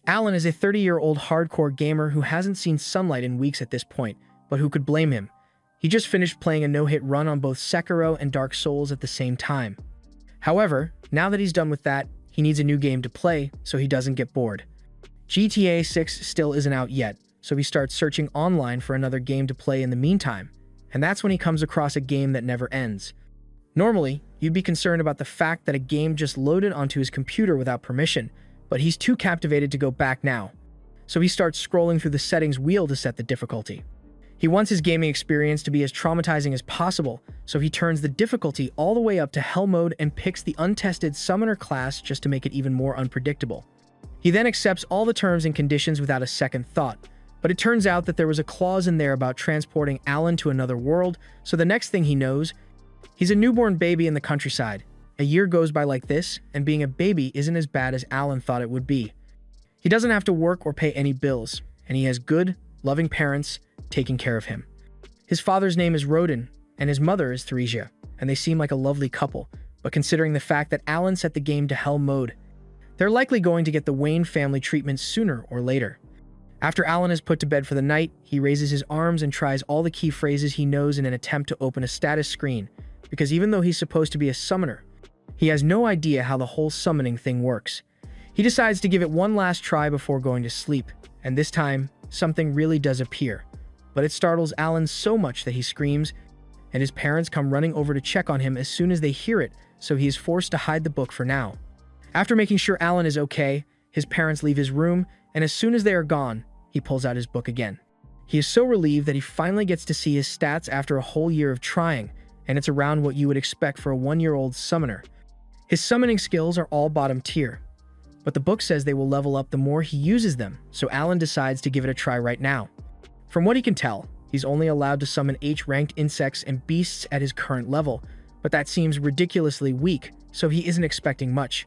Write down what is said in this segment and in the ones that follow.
Alan is a 30-year-old hardcore gamer who hasn't seen sunlight in weeks at this point, but who could blame him? He just finished playing a no-hit run on both Sekiro and Dark Souls at the same time. However, now that he's done with that, he needs a new game to play so he doesn't get bored. GTA 6 still isn't out yet, so he starts searching online for another game to play in the meantime, and that's when he comes across a game that never ends. Normally, you'd be concerned about the fact that a game just loaded onto his computer without permission, but he's too captivated to go back now. So he starts scrolling through the settings wheel to set the difficulty. He wants his gaming experience to be as traumatizing as possible, so he turns the difficulty all the way up to hell mode and picks the untested summoner class just to make it even more unpredictable. He then accepts all the terms and conditions without a second thought, but it turns out that there was a clause in there about transporting Alan to another world, so the next thing he knows, he's a newborn baby in the countryside. A year goes by like this, and being a baby isn't as bad as Alan thought it would be. He doesn't have to work or pay any bills, and he has good, loving parents taking care of him. His father's name is Rodin, and his mother is Theresia, and they seem like a lovely couple, but considering the fact that Alan set the game to hell mode, they're likely going to get the Wayne family treatment sooner or later. After Alan is put to bed for the night, he raises his arms and tries all the key phrases he knows in an attempt to open a status screen, because even though he's supposed to be a summoner, he has no idea how the whole summoning thing works. He decides to give it one last try before going to sleep, and this time, something really does appear. But it startles Alan so much that he screams, and his parents come running over to check on him as soon as they hear it, so he is forced to hide the book for now. After making sure Alan is okay, his parents leave his room, and as soon as they are gone, he pulls out his book again. He is so relieved that he finally gets to see his stats after a whole year of trying, and it's around what you would expect for a 1-year-old summoner. His summoning skills are all bottom tier, but the book says they will level up the more he uses them, so Alan decides to give it a try right now. From what he can tell, he's only allowed to summon H-ranked insects and beasts at his current level, but that seems ridiculously weak, so he isn't expecting much.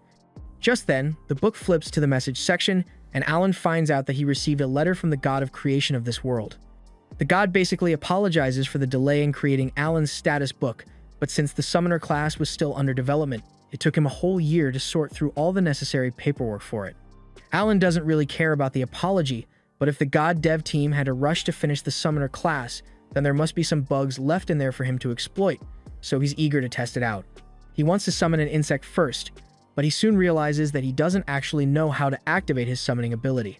Just then, the book flips to the message section, and Alan finds out that he received a letter from the god of creation of this world. The god basically apologizes for the delay in creating Alan's status book, but since the summoner class was still under development, it took him a whole year to sort through all the necessary paperwork for it. Alan doesn't really care about the apology, but if the god dev team had to rush to finish the summoner class, then there must be some bugs left in there for him to exploit, so he's eager to test it out. He wants to summon an insect first, but he soon realizes that he doesn't actually know how to activate his summoning ability.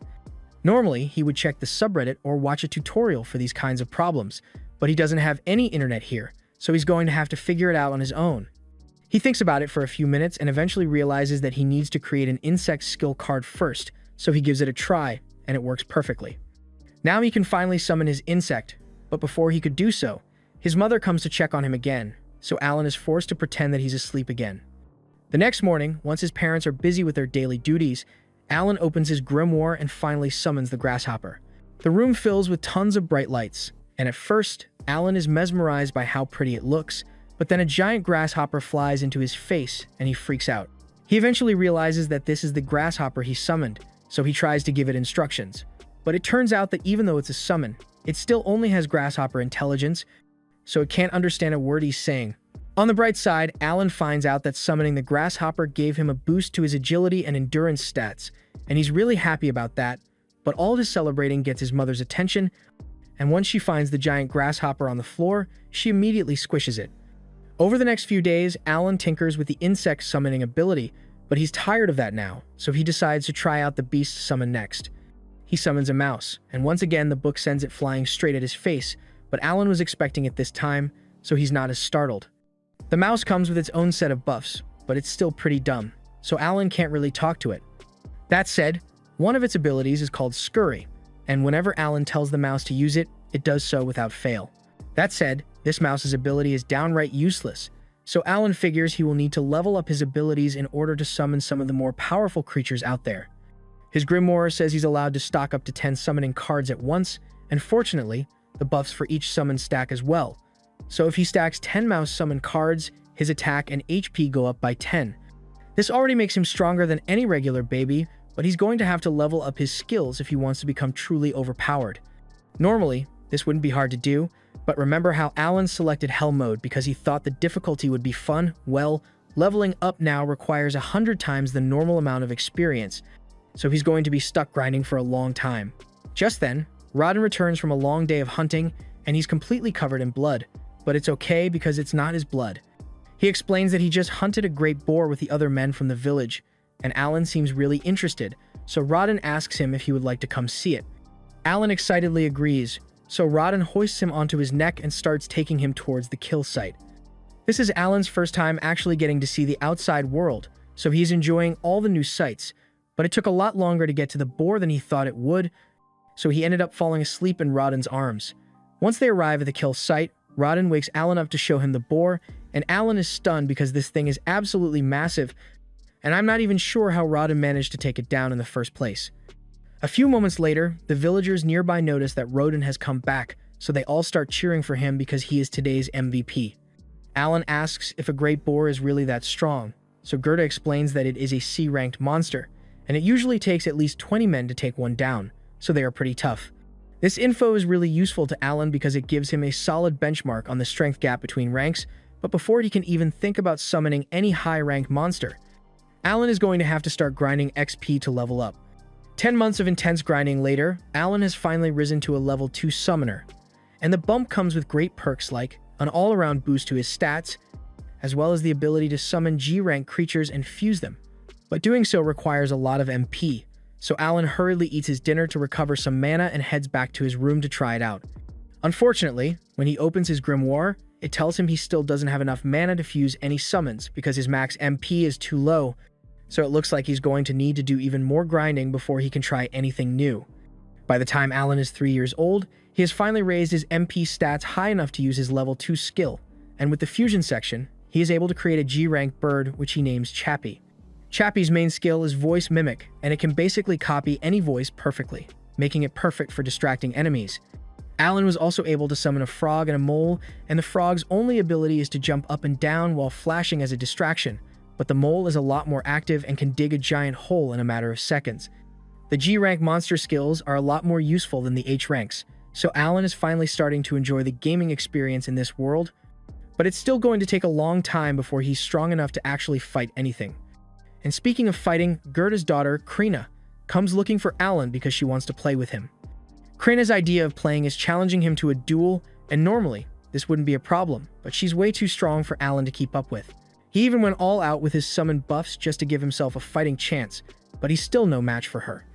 Normally, he would check the subreddit or watch a tutorial for these kinds of problems, but he doesn't have any internet here, so he's going to have to figure it out on his own. He thinks about it for a few minutes and eventually realizes that he needs to create an insect skill card first, so he gives it a try, and it works perfectly. Now he can finally summon his insect, but before he could do so, his mother comes to check on him again, so Alan is forced to pretend that he's asleep again. The next morning, once his parents are busy with their daily duties, Alan opens his grimoire and finally summons the grasshopper. The room fills with tons of bright lights, and at first, Alan is mesmerized by how pretty it looks, but then a giant grasshopper flies into his face and he freaks out. He eventually realizes that this is the grasshopper he summoned, so he tries to give it instructions. But it turns out that even though it's a summon, it still only has grasshopper intelligence, so it can't understand a word he's saying. On the bright side, Alan finds out that summoning the grasshopper gave him a boost to his agility and endurance stats, and he's really happy about that, but all his celebrating gets his mother's attention, and once she finds the giant grasshopper on the floor, she immediately squishes it. Over the next few days, Alan tinkers with the insect summoning ability, but he's tired of that now, so he decides to try out the beast summon next. He summons a mouse, and once again the book sends it flying straight at his face, but Alan was expecting it this time, so he's not as startled. The mouse comes with its own set of buffs, but it's still pretty dumb, so Alan can't really talk to it. That said, one of its abilities is called Scurry, and whenever Alan tells the mouse to use it, it does so without fail. That said, this mouse's ability is downright useless, so Alan figures he will need to level up his abilities in order to summon some of the more powerful creatures out there. His grimoire says he's allowed to stock up to 10 summoning cards at once, and fortunately, the buffs for each summon stack as well. So if he stacks 10 mouse summon cards, his attack and HP go up by 10. This already makes him stronger than any regular baby, but he's going to have to level up his skills if he wants to become truly overpowered. Normally, this wouldn't be hard to do, but remember how Alan selected Hell mode because he thought the difficulty would be fun? Well, leveling up now requires 100 times the normal amount of experience, so he's going to be stuck grinding for a long time. Just then, Rodden returns from a long day of hunting, and he's completely covered in blood, but it's okay because it's not his blood. He explains that he just hunted a great boar with the other men from the village, and Alan seems really interested, so Rodden asks him if he would like to come see it. Alan excitedly agrees, so Rodden hoists him onto his neck and starts taking him towards the kill site. This is Alan's first time actually getting to see the outside world, so he's enjoying all the new sights, but it took a lot longer to get to the boar than he thought it would, so he ended up falling asleep in Rodden's arms. Once they arrive at the kill site, Rodden wakes Alan up to show him the boar, and Alan is stunned because this thing is absolutely massive, and I'm not even sure how Rodden managed to take it down in the first place. A few moments later, the villagers nearby notice that Rodden has come back, so they all start cheering for him because he is today's MVP. Alan asks if a great boar is really that strong, so Gerda explains that it is a C-ranked monster, and it usually takes at least 20 men to take one down, so they are pretty tough. This info is really useful to Alan because it gives him a solid benchmark on the strength gap between ranks, but before he can even think about summoning any high-ranked monster, Alan is going to have to start grinding XP to level up. 10 months of intense grinding later, Alan has finally risen to a level 2 summoner, and the bump comes with great perks like an all-around boost to his stats, as well as the ability to summon G-rank creatures and fuse them. But doing so requires a lot of MP, so Alan hurriedly eats his dinner to recover some mana and heads back to his room to try it out. Unfortunately, when he opens his grimoire, it tells him he still doesn't have enough mana to fuse any summons because his max MP is too low, so it looks like he's going to need to do even more grinding before he can try anything new. By the time Alan is 3 years old, he has finally raised his MP stats high enough to use his level 2 skill, and with the fusion section, he is able to create a G-rank bird which he names Chappie. Chappie's main skill is Voice Mimic, and it can basically copy any voice perfectly, making it perfect for distracting enemies. Alan was also able to summon a frog and a mole, and the frog's only ability is to jump up and down while flashing as a distraction, but the mole is a lot more active and can dig a giant hole in a matter of seconds. The G-rank monster skills are a lot more useful than the H ranks, so Alan is finally starting to enjoy the gaming experience in this world, but it's still going to take a long time before he's strong enough to actually fight anything. And speaking of fighting, Gerda's daughter, Krina, comes looking for Alan because she wants to play with him. Krina's idea of playing is challenging him to a duel, and normally, this wouldn't be a problem, but she's way too strong for Alan to keep up with. He even went all out with his summon buffs just to give himself a fighting chance, but he's still no match for her.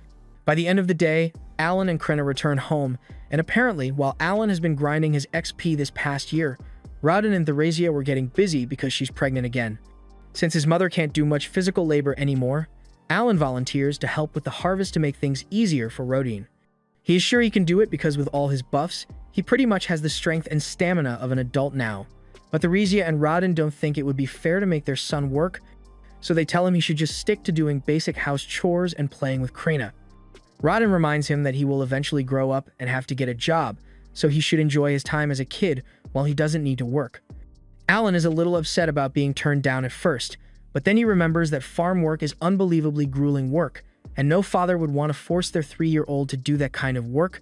By the end of the day, Alan and Krina return home, and apparently, while Alan has been grinding his XP this past year, Rodden and Theresia were getting busy because she's pregnant again. Since his mother can't do much physical labor anymore, Alan volunteers to help with the harvest to make things easier for Rodin. He is sure he can do it because with all his buffs, he pretty much has the strength and stamina of an adult now. But Theresia and Rodden don't think it would be fair to make their son work, so they tell him he should just stick to doing basic house chores and playing with Krina. Rodden reminds him that he will eventually grow up and have to get a job, so he should enjoy his time as a kid while he doesn't need to work. Alan is a little upset about being turned down at first, but then he remembers that farm work is unbelievably grueling work, and no father would want to force their 3-year-old to do that kind of work,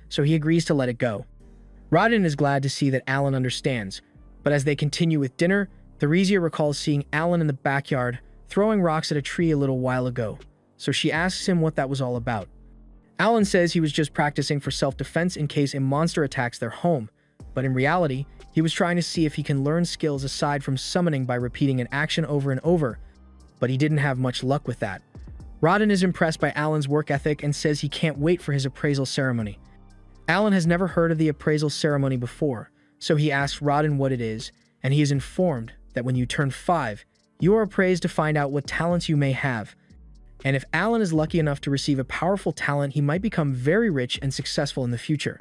so he agrees to let it go. Rodden is glad to see that Alan understands, but as they continue with dinner, Theresia recalls seeing Alan in the backyard throwing rocks at a tree a little while ago, so she asks him what that was all about. Alan says he was just practicing for self-defense in case a monster attacks their home, but in reality, he was trying to see if he can learn skills aside from summoning by repeating an action over and over, but he didn't have much luck with that. Rodden is impressed by Alan's work ethic and says he can't wait for his appraisal ceremony. Alan has never heard of the appraisal ceremony before, so he asks Rodden what it is, and he is informed that when you turn 5, you are appraised to find out what talents you may have. And if Alan is lucky enough to receive a powerful talent, he might become very rich and successful in the future.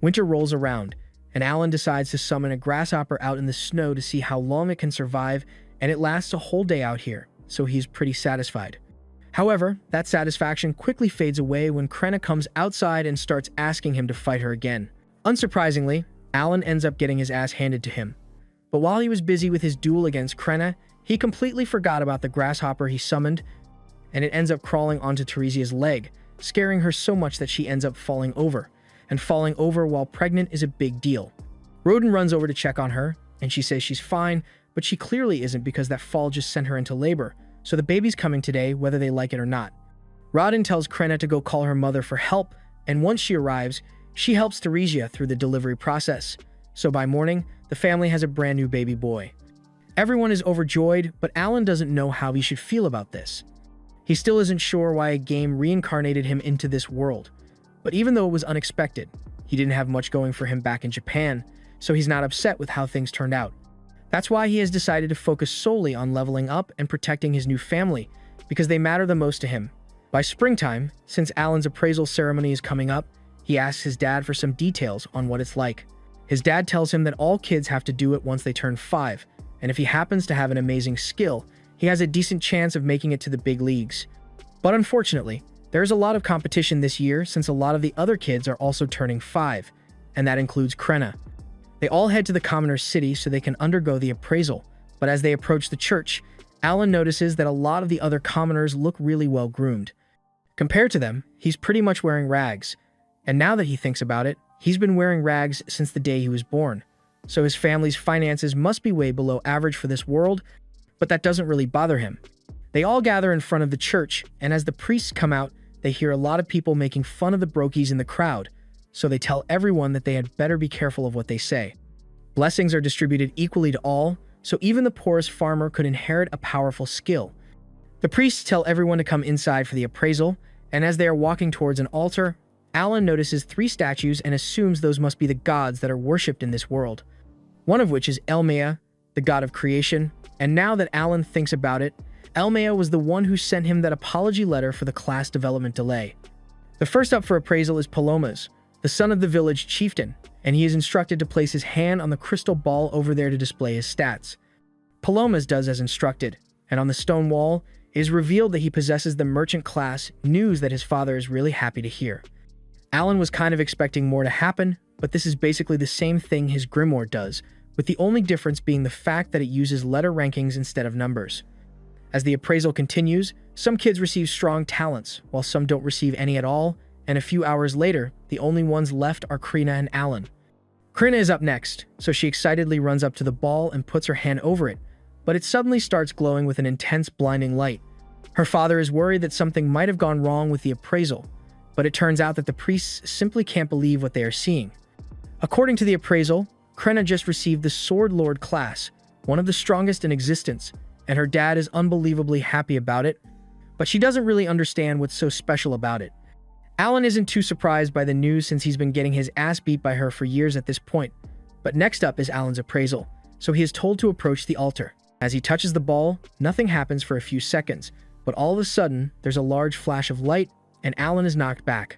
Winter rolls around, and Alan decides to summon a grasshopper out in the snow to see how long it can survive, and it lasts a whole day out here, so he's pretty satisfied. However, that satisfaction quickly fades away when Krina comes outside and starts asking him to fight her again. Unsurprisingly, Alan ends up getting his ass handed to him. But while he was busy with his duel against Krina, he completely forgot about the grasshopper he summoned, and it ends up crawling onto Theresia's leg, scaring her so much that she ends up falling over. And falling over while pregnant is a big deal. Rodin runs over to check on her, and she says she's fine, but she clearly isn't because that fall just sent her into labor, so the baby's coming today whether they like it or not. Rodin tells Krenna to go call her mother for help, and once she arrives, she helps Theresia through the delivery process. So by morning, the family has a brand new baby boy. Everyone is overjoyed, but Alan doesn't know how he should feel about this. He still isn't sure why a game reincarnated him into this world. But even though it was unexpected, he didn't have much going for him back in Japan, so he's not upset with how things turned out. That's why he has decided to focus solely on leveling up and protecting his new family, because they matter the most to him. By springtime, since Alan's appraisal ceremony is coming up, he asks his dad for some details on what it's like. His dad tells him that all kids have to do it once they turn 5, and if he happens to have an amazing skill, he has a decent chance of making it to the big leagues. But unfortunately, there is a lot of competition this year since a lot of the other kids are also turning 5, and that includes Krenna. They all head to the commoner's city so they can undergo the appraisal, but as they approach the church, Alan notices that a lot of the other commoners look really well groomed. Compared to them, he's pretty much wearing rags, and now that he thinks about it, he's been wearing rags since the day he was born. So his family's finances must be way below average for this world, but that doesn't really bother him. They all gather in front of the church, and as the priests come out, they hear a lot of people making fun of the brokies in the crowd, so they tell everyone that they had better be careful of what they say. Blessings are distributed equally to all, so even the poorest farmer could inherit a powerful skill. The priests tell everyone to come inside for the appraisal, and as they are walking towards an altar, Alan notices 3 statues and assumes those must be the gods that are worshipped in this world. One of which is Elmea, the god of creation, and now that Alan thinks about it, Elmea was the one who sent him that apology letter for the class development delay. The first up for appraisal is Palomas, the son of the village chieftain, and he is instructed to place his hand on the crystal ball over there to display his stats. Palomas does as instructed, and on the stone wall, it is revealed that he possesses the merchant class, news that his father is really happy to hear. Alan was kind of expecting more to happen, but this is basically the same thing his grimoire does, with the only difference being the fact that it uses letter rankings instead of numbers. As the appraisal continues, some kids receive strong talents, while some don't receive any at all, and a few hours later, the only ones left are Krenna and Alan. Krenna is up next, so she excitedly runs up to the ball and puts her hand over it, but it suddenly starts glowing with an intense blinding light. Her father is worried that something might have gone wrong with the appraisal, but it turns out that the priests simply can't believe what they are seeing. According to the appraisal, Krenna just received the Sword Lord class, one of the strongest in existence, and her dad is unbelievably happy about it, but she doesn't really understand what's so special about it. Alan isn't too surprised by the news since he's been getting his ass beat by her for years at this point, but next up is Alan's appraisal, so he is told to approach the altar. As he touches the ball, nothing happens for a few seconds, but all of a sudden, there's a large flash of light, and Alan is knocked back.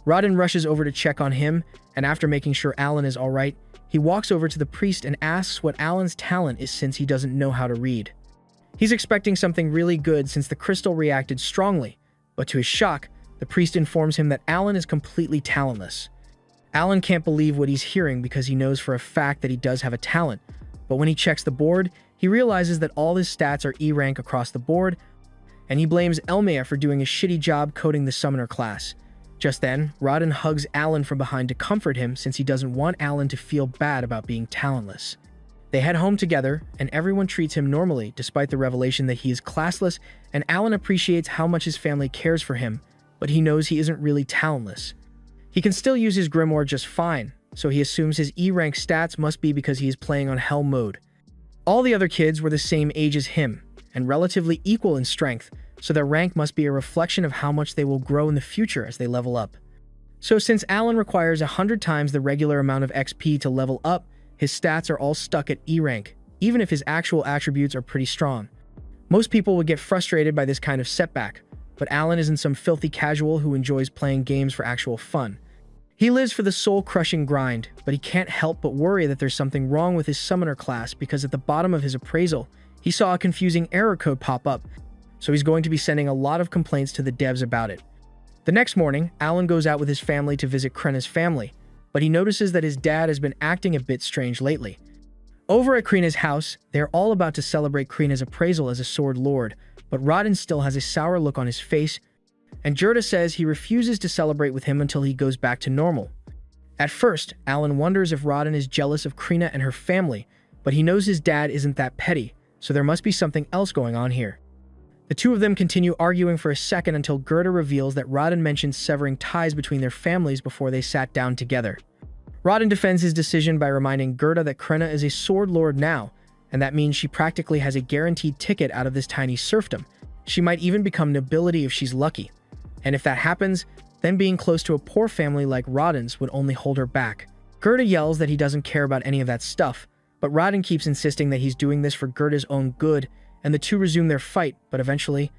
Rodin rushes over to check on him, and after making sure Alan is alright, he walks over to the priest and asks what Alan's talent is since he doesn't know how to read. He's expecting something really good since the crystal reacted strongly, but to his shock, the priest informs him that Alan is completely talentless. Alan can't believe what he's hearing because he knows for a fact that he does have a talent, but when he checks the board, he realizes that all his stats are E rank across the board, and he blames Elmea for doing a shitty job coding the summoner class. Just then, Rodin hugs Alan from behind to comfort him since he doesn't want Alan to feel bad about being talentless. They head home together, and everyone treats him normally despite the revelation that he is classless, and Alan appreciates how much his family cares for him, but he knows he isn't really talentless. He can still use his grimoire just fine, so he assumes his E-rank stats must be because he is playing on Hell mode. All the other kids were the same age as him, and relatively equal in strength, so their rank must be a reflection of how much they will grow in the future as they level up. So since Alan requires 100 times the regular amount of XP to level up, his stats are all stuck at E rank, even if his actual attributes are pretty strong. Most people would get frustrated by this kind of setback, but Alan isn't some filthy casual who enjoys playing games for actual fun. He lives for the soul-crushing grind, but he can't help but worry that there's something wrong with his summoner class because at the bottom of his appraisal, he saw a confusing error code pop up, so he's going to be sending a lot of complaints to the devs about it. The next morning, Alan goes out with his family to visit Krenna's family, but he notices that his dad has been acting a bit strange lately. Over at Krenna's house, they're all about to celebrate Krenna's appraisal as a Sword Lord, but Rodin still has a sour look on his face, and Jurda says he refuses to celebrate with him until he goes back to normal. At first, Alan wonders if Rodin is jealous of Krenna and her family, but he knows his dad isn't that petty, so there must be something else going on here. The two of them continue arguing for a second until Gerda reveals that Raden mentioned severing ties between their families before they sat down together. Raden defends his decision by reminding Gerda that Krenna is a sword lord now, and that means she practically has a guaranteed ticket out of this tiny serfdom. She might even become nobility if she's lucky. And if that happens, then being close to a poor family like Raden's would only hold her back. Gerda yells that he doesn't care about any of that stuff, but Raden keeps insisting that he's doing this for Gerda's own good, and the two resume their fight, but eventually,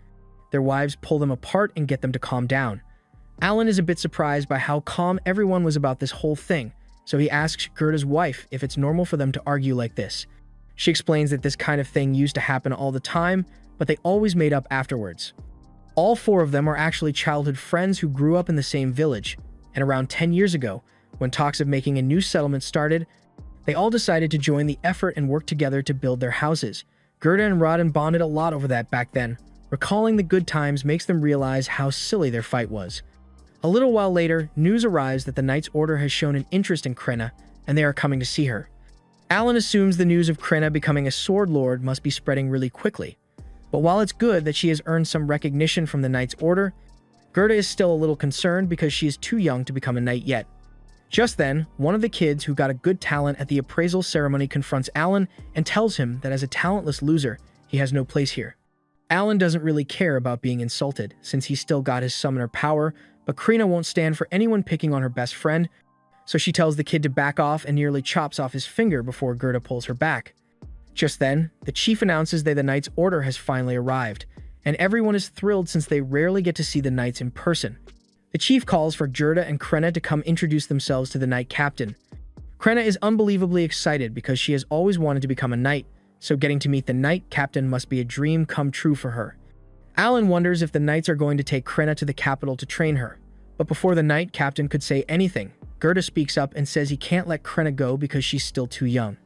their wives pull them apart and get them to calm down. Alan is a bit surprised by how calm everyone was about this whole thing, so he asks Gerda's wife if it's normal for them to argue like this. She explains that this kind of thing used to happen all the time, but they always made up afterwards. All four of them are actually childhood friends who grew up in the same village, and around 10 years ago, when talks of making a new settlement started, they all decided to join the effort and work together to build their houses. Gerda and Raden bonded a lot over that back then. Recalling the good times makes them realize how silly their fight was. A little while later, news arrives that the Knight's Order has shown an interest in Krenna, and they are coming to see her. Alan assumes the news of Krenna becoming a sword lord must be spreading really quickly. But while it's good that she has earned some recognition from the Knight's Order, Gerda is still a little concerned because she is too young to become a knight yet. Just then, one of the kids who got a good talent at the appraisal ceremony confronts Alan and tells him that as a talentless loser, he has no place here. Alan doesn't really care about being insulted since he's still got his summoner power, but Krenna won't stand for anyone picking on her best friend, so she tells the kid to back off and nearly chops off his finger before Gerda pulls her back. Just then, the chief announces that the Knight's Order has finally arrived, and everyone is thrilled since they rarely get to see the knights in person. The chief calls for Gerda and Krenna to come introduce themselves to the Knight Captain. Krenna is unbelievably excited because she has always wanted to become a knight, so getting to meet the Knight Captain must be a dream come true for her. Alan wonders if the knights are going to take Krenna to the capital to train her, but before the Knight Captain could say anything, Gerda speaks up and says he can't let Krenna go because she's still too young.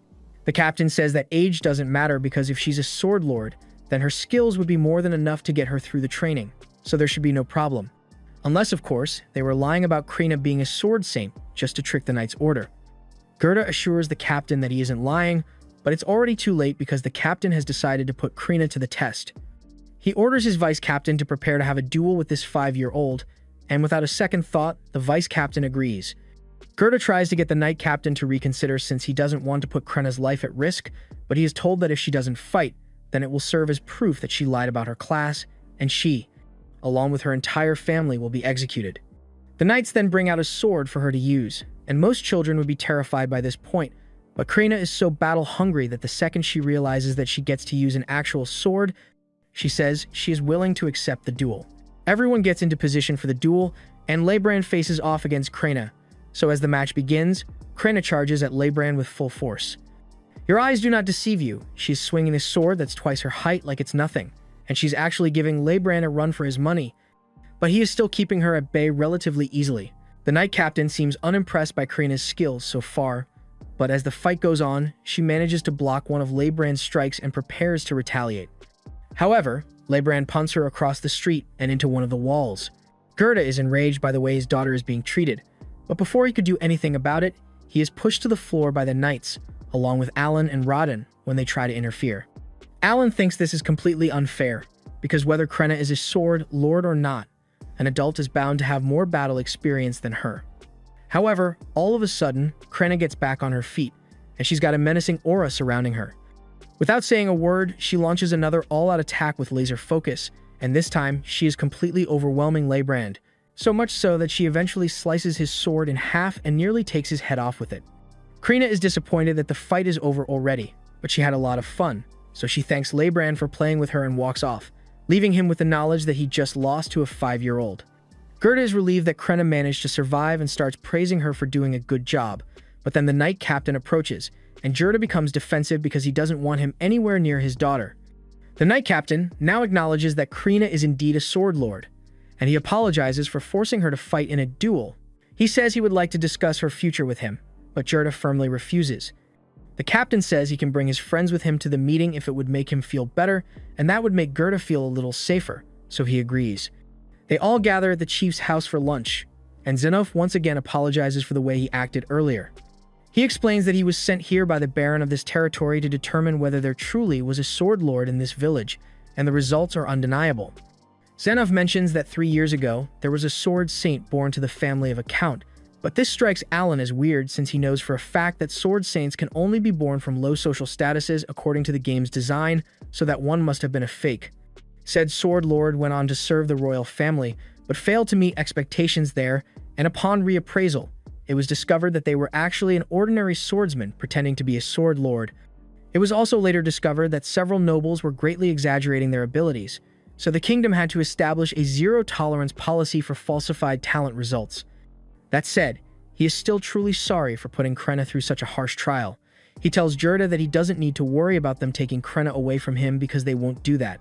The captain says that age doesn't matter because if she's a sword lord, then her skills would be more than enough to get her through the training, so there should be no problem. Unless, of course, they were lying about Krenna being a sword saint just to trick the Knight's Order. Gerda assures the captain that he isn't lying, but it's already too late because the captain has decided to put Krenna to the test. He orders his vice captain to prepare to have a duel with this 5-year-old, and without a second thought, the vice captain agrees. Gerda tries to get the Knight Captain to reconsider since he doesn't want to put Krenna's life at risk, but he is told that if she doesn't fight, then it will serve as proof that she lied about her class, and she, along with her entire family, will be executed. The knights then bring out a sword for her to use, and most children would be terrified by this point, but Krenna is so battle-hungry that the second she realizes that she gets to use an actual sword, she says she is willing to accept the duel. Everyone gets into position for the duel, and Leibrand faces off against Krenna. So as the match begins, Krenna charges at Leibrand with full force. Your eyes do not deceive you. She's swinging a sword that's twice her height like it's nothing, and she's actually giving Leibrand a run for his money, but he is still keeping her at bay relatively easily. The Knight Captain seems unimpressed by Krenna's skills so far, but as the fight goes on, she manages to block one of Leibrand's strikes and prepares to retaliate. However, Leibrand punts her across the street and into one of the walls. Gerda is enraged by the way his daughter is being treated, but before he could do anything about it, he is pushed to the floor by the knights, along with Alan and Raden when they try to interfere. Alan thinks this is completely unfair, because whether Krenna is a sword lord or not, an adult is bound to have more battle experience than her. However, all of a sudden, Krenna gets back on her feet, and she's got a menacing aura surrounding her. Without saying a word, she launches another all-out attack with laser focus, and this time, she is completely overwhelming Leibrand, so much so that she eventually slices his sword in half and nearly takes his head off with it. Krenna is disappointed that the fight is over already, but she had a lot of fun, so she thanks Leibrand for playing with her and walks off, leaving him with the knowledge that he just lost to a 5-year-old. Gerda is relieved that Krenna managed to survive and starts praising her for doing a good job, but then the Knight Captain approaches, and Gerda becomes defensive because he doesn't want him anywhere near his daughter. The Knight Captain now acknowledges that Krenna is indeed a sword lord, and he apologizes for forcing her to fight in a duel. He says he would like to discuss her future with him, but Gerda firmly refuses. The captain says he can bring his friends with him to the meeting if it would make him feel better, and that would make Gerda feel a little safer, so he agrees. They all gather at the chief's house for lunch, and Zenov once again apologizes for the way he acted earlier. He explains that he was sent here by the baron of this territory to determine whether there truly was a sword lord in this village, and the results are undeniable. Xenov mentions that 3 years ago, there was a sword saint born to the family of a count, but this strikes Alan as weird since he knows for a fact that sword saints can only be born from low social statuses according to the game's design, so that one must have been a fake. Said sword lord went on to serve the royal family, but failed to meet expectations there, and upon reappraisal, it was discovered that they were actually an ordinary swordsman pretending to be a sword lord. It was also later discovered that several nobles were greatly exaggerating their abilities, so the kingdom had to establish a zero-tolerance policy for falsified talent results. That said, he is still truly sorry for putting Krenna through such a harsh trial. He tells Gerda that he doesn't need to worry about them taking Krenna away from him because they won't do that.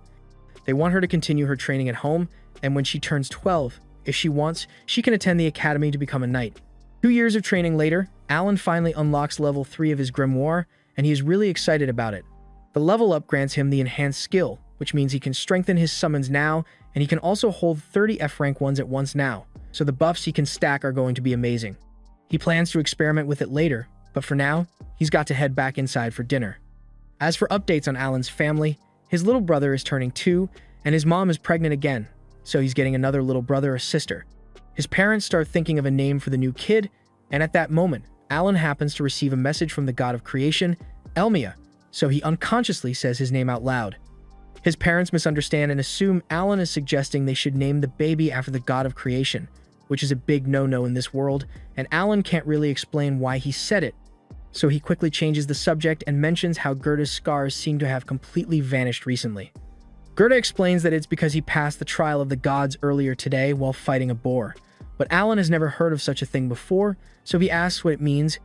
They want her to continue her training at home, and when she turns 12, if she wants, she can attend the academy to become a knight. 2 years of training later, Alan finally unlocks level 3 of his grimoire, and he is really excited about it. The level up grants him the enhanced skill, which means he can strengthen his summons now, and he can also hold 30 F-rank ones at once now, so the buffs he can stack are going to be amazing. He plans to experiment with it later, but for now, he's got to head back inside for dinner. As for updates on Alan's family, his little brother is turning 2, and his mom is pregnant again, so he's getting another little brother or sister. His parents start thinking of a name for the new kid, and at that moment, Alan happens to receive a message from the god of creation, Elmia, so he unconsciously says his name out loud. His parents misunderstand and assume Alan is suggesting they should name the baby after the god of creation, which is a big no-no in this world, and Alan can't really explain why he said it. So he quickly changes the subject and mentions how Gerda's scars seem to have completely vanished recently. Gerda explains that it's because he passed the trial of the gods earlier today while fighting a boar, but Alan has never heard of such a thing before, so he asks what it means,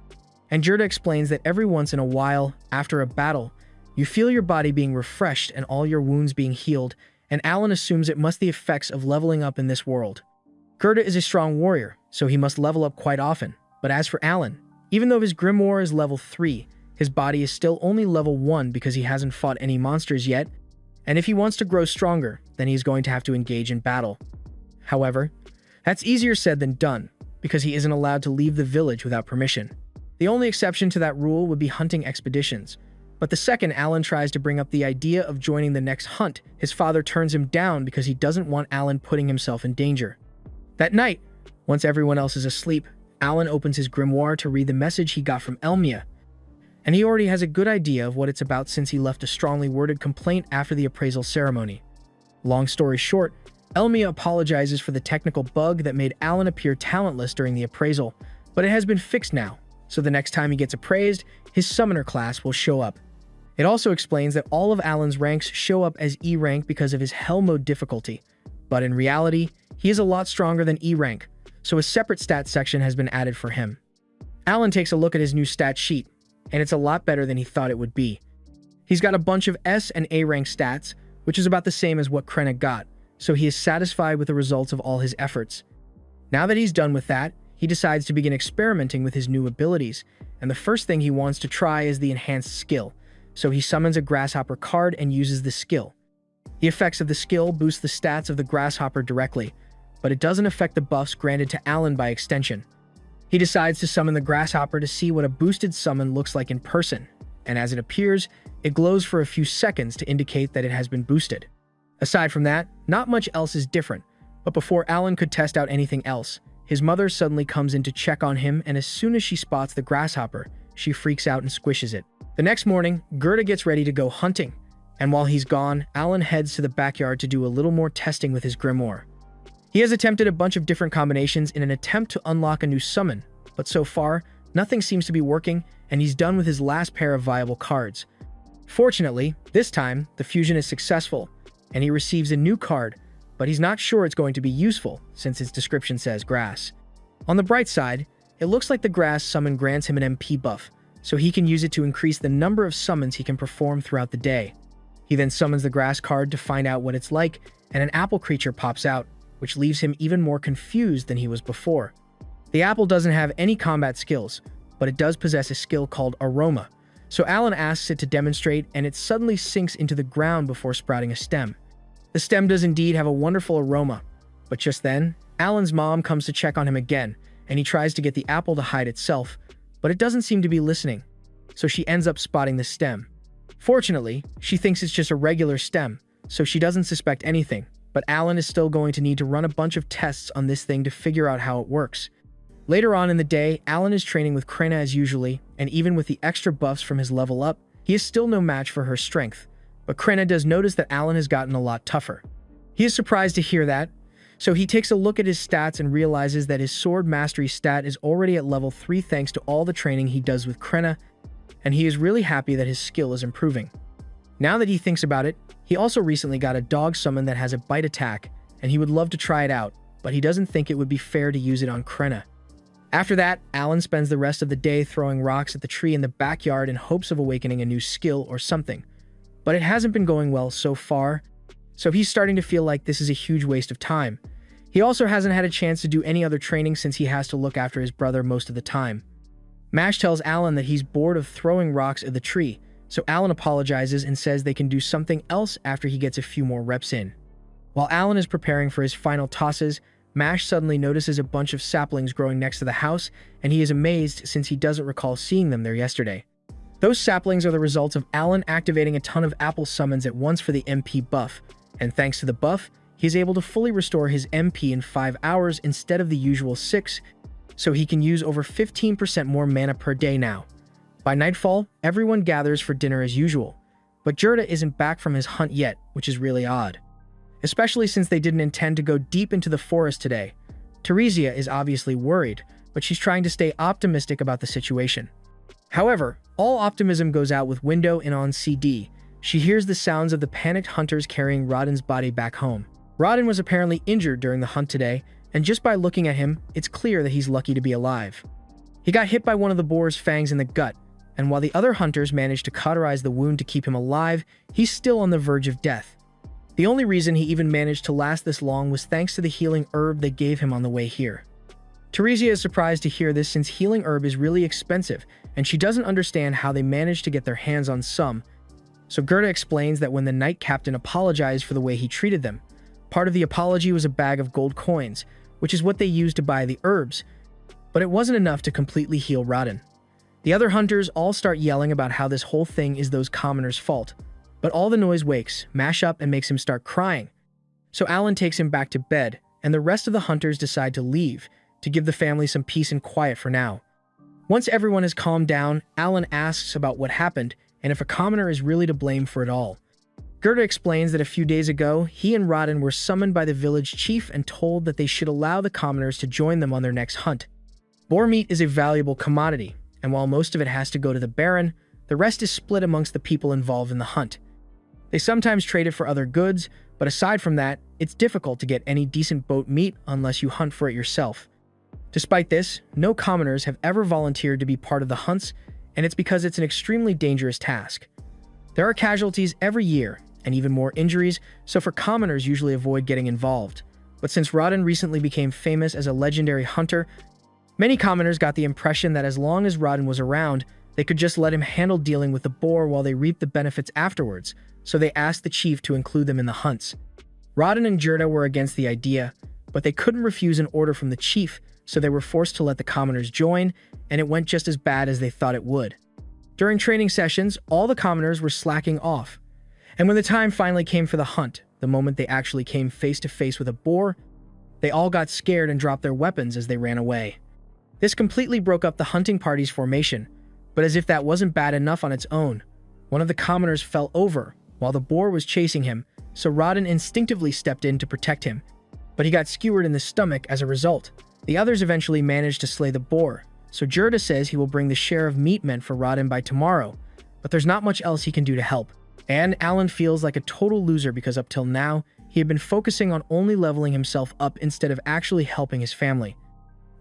and Gerda explains that every once in a while, after a battle, you feel your body being refreshed and all your wounds being healed, and Alan assumes it must be the effects of leveling up in this world. Gerda is a strong warrior, so he must level up quite often, but as for Alan, even though his grimoire is level 3, his body is still only level 1 because he hasn't fought any monsters yet, and if he wants to grow stronger, then he's going to have to engage in battle. However, that's easier said than done, because he isn't allowed to leave the village without permission. The only exception to that rule would be hunting expeditions, but the second Alan tries to bring up the idea of joining the next hunt, his father turns him down because he doesn't want Alan putting himself in danger. That night, once everyone else is asleep, Alan opens his grimoire to read the message he got from Elmia, and he already has a good idea of what it's about since he left a strongly worded complaint after the appraisal ceremony. Long story short, Elmia apologizes for the technical bug that made Alan appear talentless during the appraisal, but it has been fixed now, so the next time he gets appraised, his summoner class will show up. It also explains that all of Alan's ranks show up as E rank because of his Hell mode difficulty, but in reality, he is a lot stronger than E rank, so a separate stat section has been added for him. Alan takes a look at his new stat sheet, and it's a lot better than he thought it would be. He's got a bunch of S and A rank stats, which is about the same as what Krenna got, so he is satisfied with the results of all his efforts. Now that he's done with that, he decides to begin experimenting with his new abilities, and the first thing he wants to try is the enhanced skill, so he summons a grasshopper card and uses the skill. The effects of the skill boost the stats of the grasshopper directly, but it doesn't affect the buffs granted to Alan by extension. He decides to summon the grasshopper to see what a boosted summon looks like in person, and as it appears, it glows for a few seconds to indicate that it has been boosted. Aside from that, not much else is different, but before Alan could test out anything else, his mother suddenly comes in to check on him, and as soon as she spots the grasshopper, she freaks out and squishes it. The next morning, Gerda gets ready to go hunting, and while he's gone, Alan heads to the backyard to do a little more testing with his grimoire. He has attempted a bunch of different combinations in an attempt to unlock a new summon, but so far, nothing seems to be working, and he's done with his last pair of viable cards. Fortunately, this time, the fusion is successful, and he receives a new card, but he's not sure it's going to be useful, since its description says grass. On the bright side, it looks like the grass summon grants him an MP buff, so he can use it to increase the number of summons he can perform throughout the day. He then summons the grass card to find out what it's like, and an apple creature pops out, which leaves him even more confused than he was before. The apple doesn't have any combat skills, but it does possess a skill called Aroma, so Alan asks it to demonstrate, and it suddenly sinks into the ground before sprouting a stem. The stem does indeed have a wonderful aroma, but just then, Alan's mom comes to check on him again, and he tries to get the apple to hide itself, but it doesn't seem to be listening, so she ends up spotting the stem. Fortunately, she thinks it's just a regular stem, so she doesn't suspect anything, but Alan is still going to need to run a bunch of tests on this thing to figure out how it works. Later on in the day, Alan is training with Krena as usually, and even with the extra buffs from his level up, he is still no match for her strength. But Krena does notice that Alan has gotten a lot tougher. He is surprised to hear that, so he takes a look at his stats and realizes that his sword mastery stat is already at level 3 thanks to all the training he does with Krena, and he is really happy that his skill is improving. Now that he thinks about it, he also recently got a dog summon that has a bite attack, and he would love to try it out, but he doesn't think it would be fair to use it on Krena. After that, Alan spends the rest of the day throwing rocks at the tree in the backyard in hopes of awakening a new skill or something. But it hasn't been going well so far, so he's starting to feel like this is a huge waste of time. He also hasn't had a chance to do any other training since he has to look after his brother most of the time. Mash tells Alan that he's bored of throwing rocks at the tree, so Alan apologizes and says they can do something else after he gets a few more reps in. While Alan is preparing for his final tosses, Mash suddenly notices a bunch of saplings growing next to the house, and he is amazed since he doesn't recall seeing them there yesterday. Those saplings are the result of Alan activating a ton of apple summons at once for the MP buff, and thanks to the buff, he is able to fully restore his MP in 5 hours instead of the usual 6, so he can use over 15% more mana per day now. By nightfall, everyone gathers for dinner as usual, but Gerda isn't back from his hunt yet, which is really odd. Especially since they didn't intend to go deep into the forest today. Teresia is obviously worried, but she's trying to stay optimistic about the situation. However, all optimism goes out with Window and on CD. She hears the sounds of the panicked hunters carrying Rodden's body back home. Rodden was apparently injured during the hunt today, and just by looking at him, it's clear that he's lucky to be alive. He got hit by one of the boar's fangs in the gut, and while the other hunters managed to cauterize the wound to keep him alive, he's still on the verge of death. The only reason he even managed to last this long was thanks to the healing herb they gave him on the way here. Teresia is surprised to hear this since healing herb is really expensive, and she doesn't understand how they managed to get their hands on some. So Gerda explains that when the Knight Captain apologized for the way he treated them, part of the apology was a bag of gold coins, which is what they used to buy the herbs, but it wasn't enough to completely heal Rodden. The other hunters all start yelling about how this whole thing is those commoners' fault, but all the noise wakes Mash up and makes him start crying. So Alan takes him back to bed, and the rest of the hunters decide to leave, to give the family some peace and quiet for now. Once everyone has calmed down, Alan asks about what happened and if a commoner is really to blame for it all. Gerda explains that a few days ago, he and Rodden were summoned by the village chief and told that they should allow the commoners to join them on their next hunt. Boar meat is a valuable commodity, and while most of it has to go to the Baron, the rest is split amongst the people involved in the hunt. They sometimes trade it for other goods, but aside from that, it's difficult to get any decent boat meat unless you hunt for it yourself. Despite this, no commoners have ever volunteered to be part of the hunts, and it's because it's an extremely dangerous task. There are casualties every year, and even more injuries, so for commoners usually avoid getting involved. But since Rodden recently became famous as a legendary hunter, many commoners got the impression that as long as Rodden was around, they could just let him handle dealing with the boar while they reaped the benefits afterwards, so they asked the chief to include them in the hunts. Rodden and Gerda were against the idea, but they couldn't refuse an order from the chief, so they were forced to let the commoners join, and it went just as bad as they thought it would. During training sessions, all the commoners were slacking off, and when the time finally came for the hunt, the moment they actually came face to face with a boar, they all got scared and dropped their weapons as they ran away. This completely broke up the hunting party's formation, but as if that wasn't bad enough on its own, one of the commoners fell over while the boar was chasing him, so Rodden instinctively stepped in to protect him, but he got skewered in the stomach as a result. The others eventually managed to slay the boar, so Gerda says he will bring the share of meat meant for Rodden by tomorrow, but there's not much else he can do to help. And Alan feels like a total loser because up till now, he had been focusing on only leveling himself up instead of actually helping his family.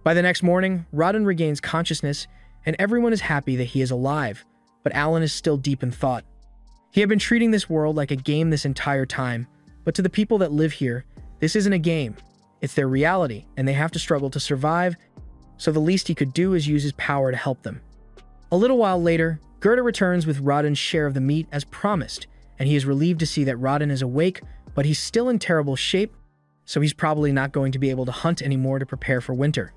By the next morning, Rodden regains consciousness, and everyone is happy that he is alive, but Alan is still deep in thought. He had been treating this world like a game this entire time, but to the people that live here, this isn't a game. It's their reality, and they have to struggle to survive, so the least he could do is use his power to help them. A little while later, Gerda returns with Rodden's share of the meat as promised, and he is relieved to see that Rodden is awake, but he's still in terrible shape, so he's probably not going to be able to hunt anymore to prepare for winter.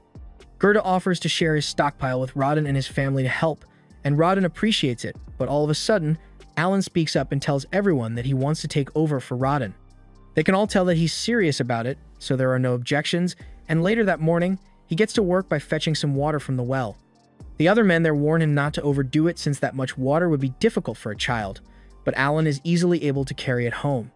Gerda offers to share his stockpile with Rodden and his family to help, and Rodden appreciates it, but all of a sudden, Alan speaks up and tells everyone that he wants to take over for Rodden. They can all tell that he's serious about it, so there are no objections, and later that morning, he gets to work by fetching some water from the well. The other men there warn him not to overdo it since that much water would be difficult for a child, but Alan is easily able to carry it home.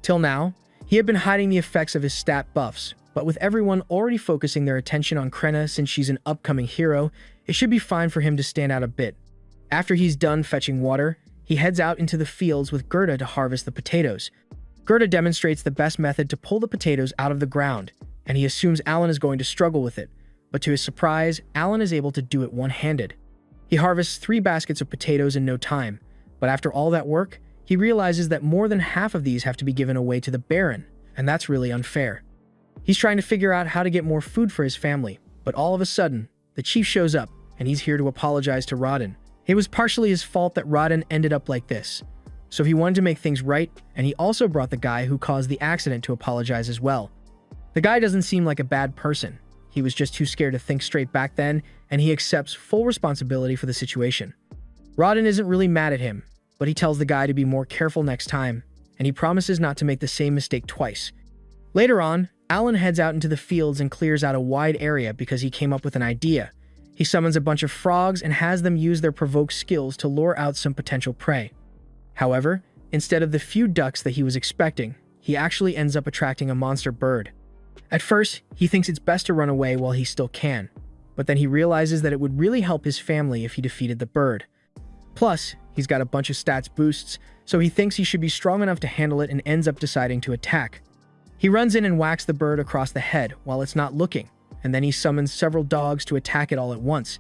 Till now, he had been hiding the effects of his stat buffs, but with everyone already focusing their attention on Krenna since she's an upcoming hero, it should be fine for him to stand out a bit. After he's done fetching water, he heads out into the fields with Gerda to harvest the potatoes. Gerda demonstrates the best method to pull the potatoes out of the ground, and he assumes Alan is going to struggle with it, but to his surprise, Alan is able to do it one-handed. He harvests 3 baskets of potatoes in no time, but after all that work, he realizes that more than half of these have to be given away to the Baron, and that's really unfair. He's trying to figure out how to get more food for his family, but all of a sudden, the chief shows up, and he's here to apologize to Rodden. It was partially his fault that Rodden ended up like this, so he wanted to make things right, and he also brought the guy who caused the accident to apologize as well. The guy doesn't seem like a bad person. He was just too scared to think straight back then, and he accepts full responsibility for the situation. Rodden isn't really mad at him, but he tells the guy to be more careful next time, and he promises not to make the same mistake twice. Later on, Alan heads out into the fields and clears out a wide area because he came up with an idea. He summons a bunch of frogs and has them use their provoke skills to lure out some potential prey. However, instead of the few ducks that he was expecting, he actually ends up attracting a monster bird. At first, he thinks it's best to run away while he still can, but then he realizes that it would really help his family if he defeated the bird. Plus, he's got a bunch of stats boosts, so he thinks he should be strong enough to handle it and ends up deciding to attack. He runs in and whacks the bird across the head while it's not looking, and then he summons several dogs to attack it all at once.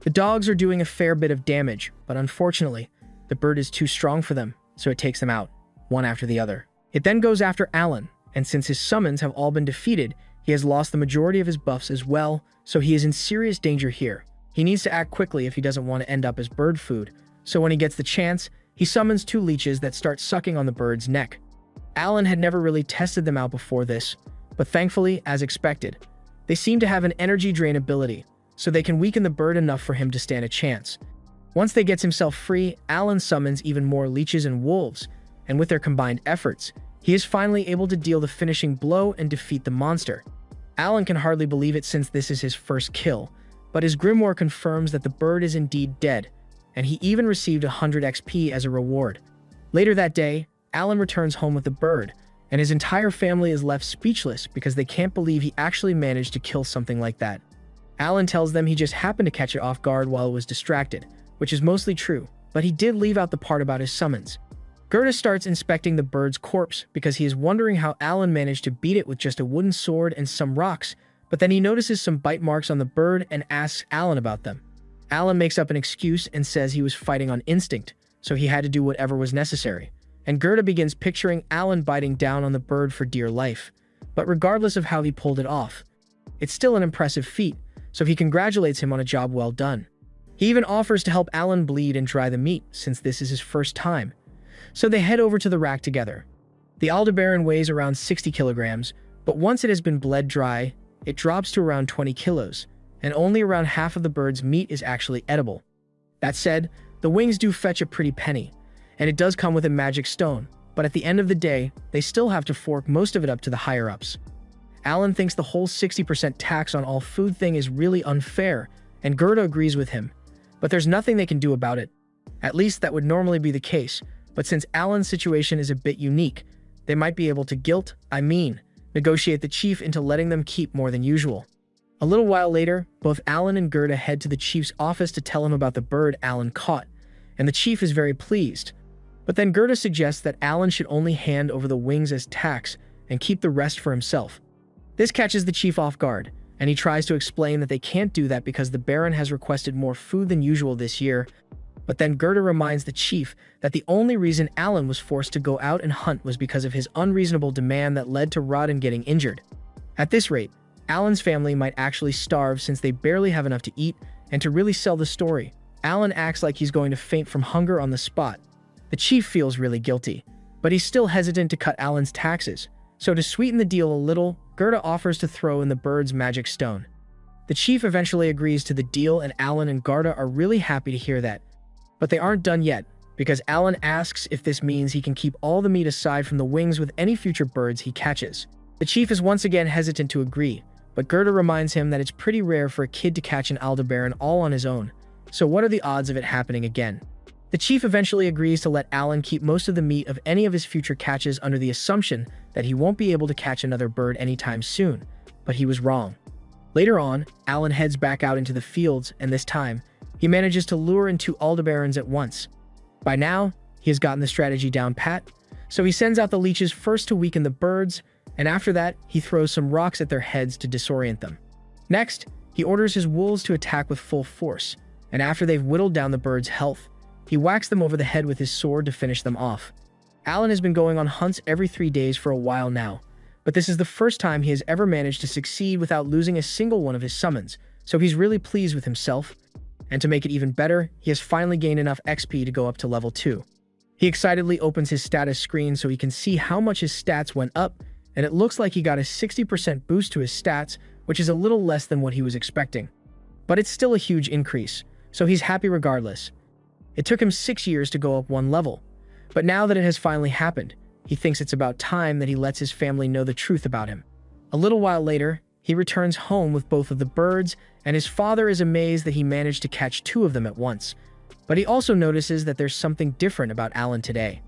The dogs are doing a fair bit of damage, but unfortunately, the bird is too strong for them, so it takes them out, one after the other. It then goes after Alan, and since his summons have all been defeated, he has lost the majority of his buffs as well, so he is in serious danger here. He needs to act quickly if he doesn't want to end up as bird food, so when he gets the chance, he summons 2 leeches that start sucking on the bird's neck. Alan had never really tested them out before this, but thankfully, as expected, they seem to have an energy drain ability, so they can weaken the bird enough for him to stand a chance. Once they gets himself free, Alan summons even more leeches and wolves, and with their combined efforts, he is finally able to deal the finishing blow and defeat the monster. Alan can hardly believe it since this is his first kill, but his grimoire confirms that the bird is indeed dead, and he even received 100 XP as a reward. Later that day, Alan returns home with the bird, and his entire family is left speechless because they can't believe he actually managed to kill something like that. Alan tells them he just happened to catch it off guard while it was distracted, which is mostly true, but he did leave out the part about his summons. Gerda starts inspecting the bird's corpse because he is wondering how Alan managed to beat it with just a wooden sword and some rocks, but then he notices some bite marks on the bird and asks Alan about them. Alan makes up an excuse and says he was fighting on instinct, so he had to do whatever was necessary. And Gerda begins picturing Alan biting down on the bird for dear life. But regardless of how he pulled it off, it's still an impressive feat, so he congratulates him on a job well done. He even offers to help Alan bleed and dry the meat, since this is his first time. So they head over to the rack together. The Aldebaran weighs around 60 kilograms, but once it has been bled dry, it drops to around 20 kilos, and only around half of the bird's meat is actually edible. That said, the wings do fetch a pretty penny, and it does come with a magic stone, but at the end of the day, they still have to fork most of it up to the higher-ups. Alan thinks the whole 60% tax on all food thing is really unfair, and Gerda agrees with him, but there's nothing they can do about it. At least that would normally be the case, but since Alan's situation is a bit unique, they might be able to negotiate the chief into letting them keep more than usual. A little while later, both Alan and Gerda head to the chief's office to tell him about the bird Alan caught, and the chief is very pleased. But then Gerda suggests that Alan should only hand over the wings as tax and keep the rest for himself. This catches the chief off guard, and he tries to explain that they can't do that because the Baron has requested more food than usual this year. But then Gerda reminds the chief that the only reason Alan was forced to go out and hunt was because of his unreasonable demand that led to Rodden getting injured. At this rate, Alan's family might actually starve since they barely have enough to eat, and to really sell the story, Alan acts like he's going to faint from hunger on the spot. The chief feels really guilty, but he's still hesitant to cut Alan's taxes, so to sweeten the deal a little, Gerda offers to throw in the bird's magic stone. The chief eventually agrees to the deal, and Alan and Gerda are really happy to hear that. But they aren't done yet, because Alan asks if this means he can keep all the meat aside from the wings with any future birds he catches. The chief is once again hesitant to agree, but Gerda reminds him that it's pretty rare for a kid to catch an Aldebaran all on his own, so what are the odds of it happening again? The chief eventually agrees to let Alan keep most of the meat of any of his future catches under the assumption that he won't be able to catch another bird anytime soon, but he was wrong. Later on, Alan heads back out into the fields, and this time, he manages to lure in 2 Aldebarans at once. By now, he has gotten the strategy down pat, so he sends out the leeches first to weaken the birds, and after that, he throws some rocks at their heads to disorient them. Next, he orders his wolves to attack with full force, and after they've whittled down the birds' health, he whacks them over the head with his sword to finish them off. Alan has been going on hunts every 3 days for a while now, but this is the first time he has ever managed to succeed without losing a single one of his summons, so he's really pleased with himself. And to make it even better, he has finally gained enough XP to go up to level 2. He excitedly opens his status screen so he can see how much his stats went up, and it looks like he got a 60% boost to his stats, which is a little less than what he was expecting. But it's still a huge increase, so he's happy regardless. It took him 6 years to go up 1 level, but now that it has finally happened, he thinks it's about time that he lets his family know the truth about him. A little while later, he returns home with both of the birds, and his father is amazed that he managed to catch 2 of them at once. But he also notices that there's something different about Alan today.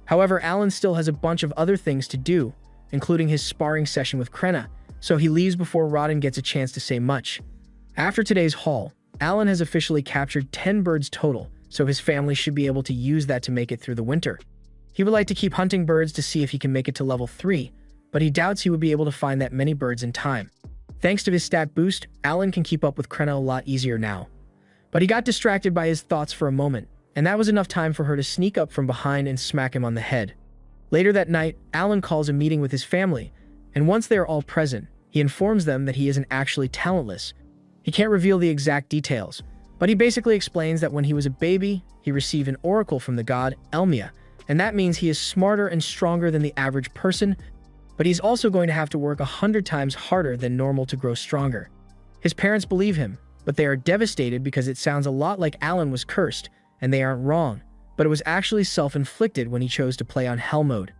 However, Alan still has a bunch of other things to do, including his sparring session with Krenna, so he leaves before Rodden gets a chance to say much. After today's haul, Alan has officially captured 10 birds total, so his family should be able to use that to make it through the winter. He would like to keep hunting birds to see if he can make it to level 3, but he doubts he would be able to find that many birds in time. Thanks to his stat boost, Alan can keep up with Krenna a lot easier now. But he got distracted by his thoughts for a moment, and that was enough time for her to sneak up from behind and smack him on the head. Later that night, Alan calls a meeting with his family, and once they are all present, he informs them that he isn't actually talentless. He can't reveal the exact details, but he basically explains that when he was a baby, he received an oracle from the god Elmia, and that means he is smarter and stronger than the average person, but he's also going to have to work 100 times harder than normal to grow stronger. His parents believe him, but they are devastated because it sounds a lot like Alan was cursed, and they aren't wrong, but it was actually self-inflicted when he chose to play on Hell mode.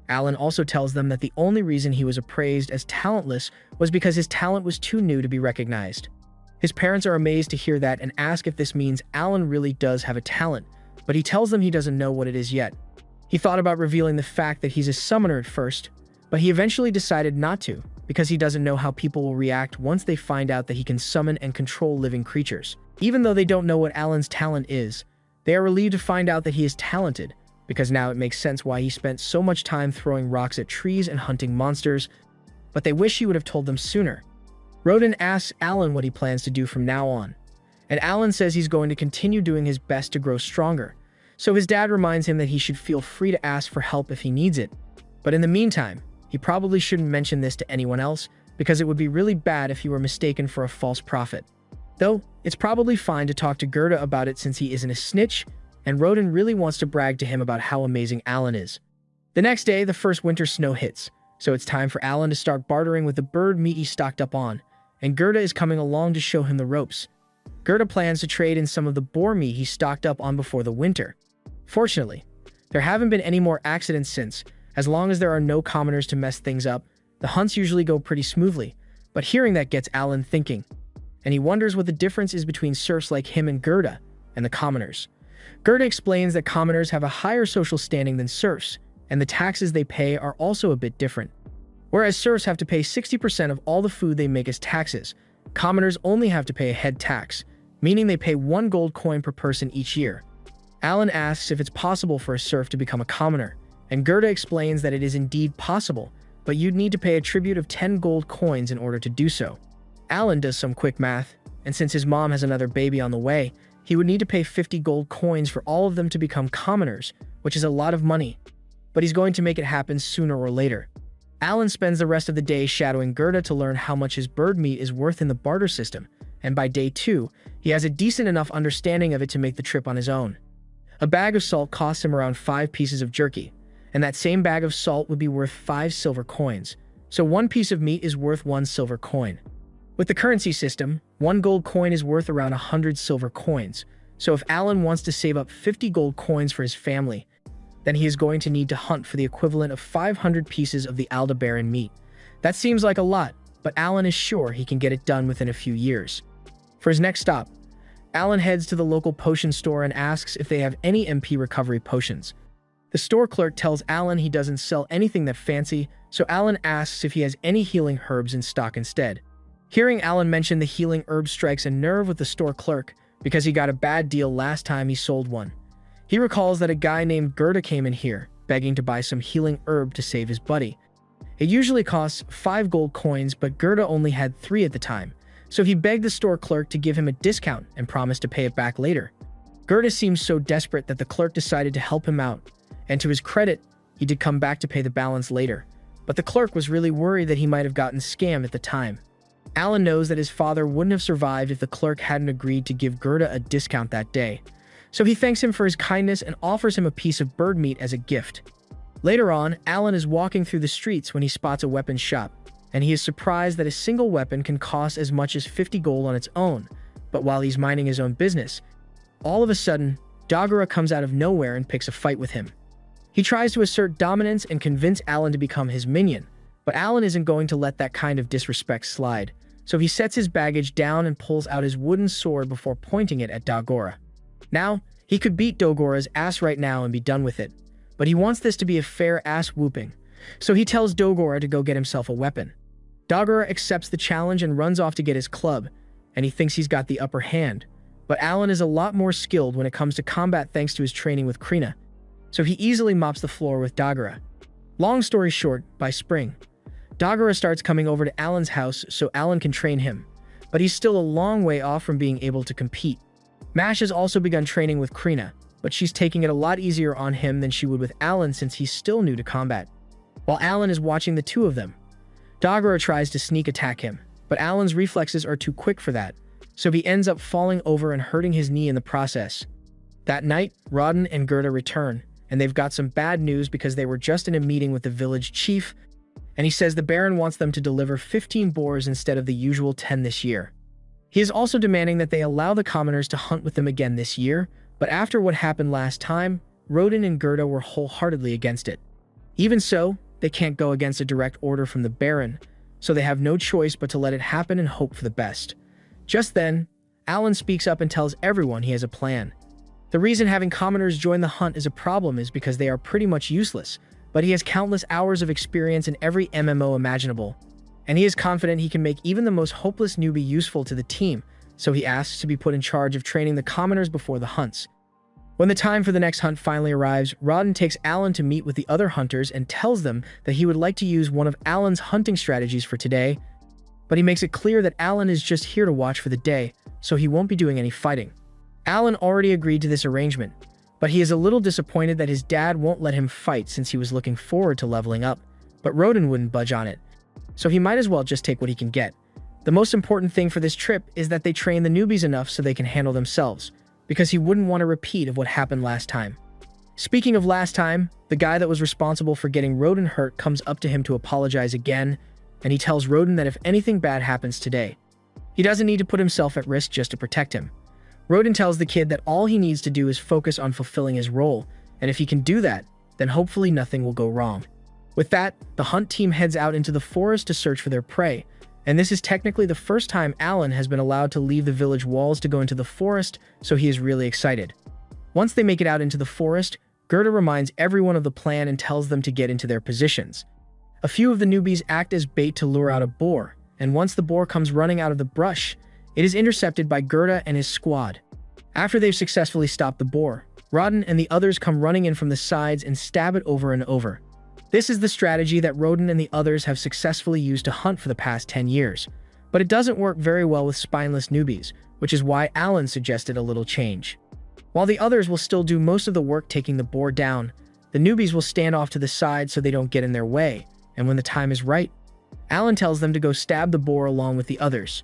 Alan also tells them that the only reason he was appraised as talentless was because his talent was too new to be recognized. His parents are amazed to hear that and ask if this means Alan really does have a talent, but he tells them he doesn't know what it is yet. He thought about revealing the fact that he's a summoner at first, but he eventually decided not to, because he doesn't know how people will react once they find out that he can summon and control living creatures. Even though they don't know what Alan's talent is, they are relieved to find out that he is talented, because now it makes sense why he spent so much time throwing rocks at trees and hunting monsters, but they wish he would have told them sooner. Rodden asks Alan what he plans to do from now on, and Alan says he's going to continue doing his best to grow stronger, so his dad reminds him that he should feel free to ask for help if he needs it. But in the meantime, he probably shouldn't mention this to anyone else, because it would be really bad if he were mistaken for a false prophet. Though, it's probably fine to talk to Gerda about it since he isn't a snitch, and Rodden really wants to brag to him about how amazing Alan is. The next day, the first winter snow hits, so it's time for Alan to start bartering with the bird meat he stocked up on, and Gerda is coming along to show him the ropes. Gerda plans to trade in some of the boar meat he stocked up on before the winter. Fortunately, there haven't been any more accidents since. As long as there are no commoners to mess things up, the hunts usually go pretty smoothly, but hearing that gets Alan thinking, and he wonders what the difference is between serfs like him and Gerda and the commoners. Gerda explains that commoners have a higher social standing than serfs, and the taxes they pay are also a bit different. Whereas serfs have to pay 60% of all the food they make as taxes, commoners only have to pay a head tax, meaning they pay 1 gold coin per person each year. Alan asks if it's possible for a serf to become a commoner, and Gerda explains that it is indeed possible, but you'd need to pay a tribute of 10 gold coins in order to do so. Alan does some quick math, and since his mom has another baby on the way, he would need to pay 50 gold coins for all of them to become commoners, which is a lot of money. But he's going to make it happen sooner or later. Alan spends the rest of the day shadowing Gerda to learn how much his bird meat is worth in the barter system, and by day 2, he has a decent enough understanding of it to make the trip on his own. A bag of salt costs him around 5 pieces of jerky, and that same bag of salt would be worth 5 silver coins, so 1 piece of meat is worth 1 silver coin. With the currency system, 1 gold coin is worth around 100 silver coins, So if Alan wants to save up 50 gold coins for his family, then he is going to need to hunt for the equivalent of 500 pieces of the Aldebaran meat. That seems like a lot, but Alan is sure he can get it done within a few years. For his next stop, Alan heads to the local potion store and asks if they have any MP recovery potions. The store clerk tells Alan he doesn't sell anything that fancy, so Alan asks if he has any healing herbs in stock instead. Hearing Alan mention the healing herb strikes a nerve with the store clerk because he got a bad deal last time he sold one. He recalls that a guy named Gerda came in here, begging to buy some healing herb to save his buddy. It usually costs 5 gold coins, but Gerda only had 3 at the time, so he begged the store clerk to give him a discount and promised to pay it back later. Gerda seems so desperate that the clerk decided to help him out, and to his credit, he did come back to pay the balance later. But the clerk was really worried that he might have gotten scammed at the time. Alan knows that his father wouldn't have survived if the clerk hadn't agreed to give Gerda a discount that day. So he thanks him for his kindness and offers him a piece of bird meat as a gift. Later on, Alan is walking through the streets when he spots a weapons shop, and he is surprised that a single weapon can cost as much as 50 gold on its own. But while he's minding his own business, all of a sudden, Dagora comes out of nowhere and picks a fight with him. He tries to assert dominance and convince Alan to become his minion, but Alan isn't going to let that kind of disrespect slide, so he sets his baggage down and pulls out his wooden sword before pointing it at Dagora. Now, he could beat Dogora's ass right now and be done with it, but he wants this to be a fair ass whooping, so he tells Dagora to go get himself a weapon. Dagora accepts the challenge and runs off to get his club, and he thinks he's got the upper hand, but Alan is a lot more skilled when it comes to combat thanks to his training with Krina, so he easily mops the floor with Dagora. Long story short, by spring, Dagora starts coming over to Alan's house so Alan can train him, but he's still a long way off from being able to compete. Mash has also begun training with Krina, but she's taking it a lot easier on him than she would with Alan since he's still new to combat. While Alan is watching the two of them, Dagora tries to sneak attack him, but Alan's reflexes are too quick for that, so he ends up falling over and hurting his knee in the process. That night, Rodin and Gerda return, and they've got some bad news because they were just in a meeting with the village chief, and he says the Baron wants them to deliver 15 boars instead of the usual 10 this year. He is also demanding that they allow the commoners to hunt with them again this year, but after what happened last time, Rodin and Gerda were wholeheartedly against it. Even so, they can't go against a direct order from the Baron, so they have no choice but to let it happen and hope for the best. Just then, Alan speaks up and tells everyone he has a plan. The reason having commoners join the hunt is a problem is because they are pretty much useless, but he has countless hours of experience in every MMO imaginable, and he is confident he can make even the most hopeless newbie useful to the team, so he asks to be put in charge of training the commoners before the hunts. When the time for the next hunt finally arrives, Rodin takes Alan to meet with the other hunters and tells them that he would like to use one of Alan's hunting strategies for today, but he makes it clear that Alan is just here to watch for the day, so he won't be doing any fighting. Alan already agreed to this arrangement, but he is a little disappointed that his dad won't let him fight since he was looking forward to leveling up, but Rodin wouldn't budge on it, so he might as well just take what he can get. The most important thing for this trip is that they train the newbies enough so they can handle themselves, because he wouldn't want a repeat of what happened last time. Speaking of last time, the guy that was responsible for getting Rodin hurt comes up to him to apologize again, and he tells Rodin that if anything bad happens today, he doesn't need to put himself at risk just to protect him. Rodin tells the kid that all he needs to do is focus on fulfilling his role, and if he can do that, then hopefully nothing will go wrong. With that, the hunt team heads out into the forest to search for their prey, and this is technically the first time Alan has been allowed to leave the village walls to go into the forest, so he is really excited. Once they make it out into the forest, Gerda reminds everyone of the plan and tells them to get into their positions. A few of the newbies act as bait to lure out a boar, and once the boar comes running out of the brush, it is intercepted by Gerda and his squad. After they've successfully stopped the boar, Rodin and the others come running in from the sides and stab it over and over. This is the strategy that Rodin and the others have successfully used to hunt for the past 10 years, but it doesn't work very well with spineless newbies, which is why Alan suggested a little change. While the others will still do most of the work taking the boar down, the newbies will stand off to the side so they don't get in their way, and when the time is right, Alan tells them to go stab the boar along with the others.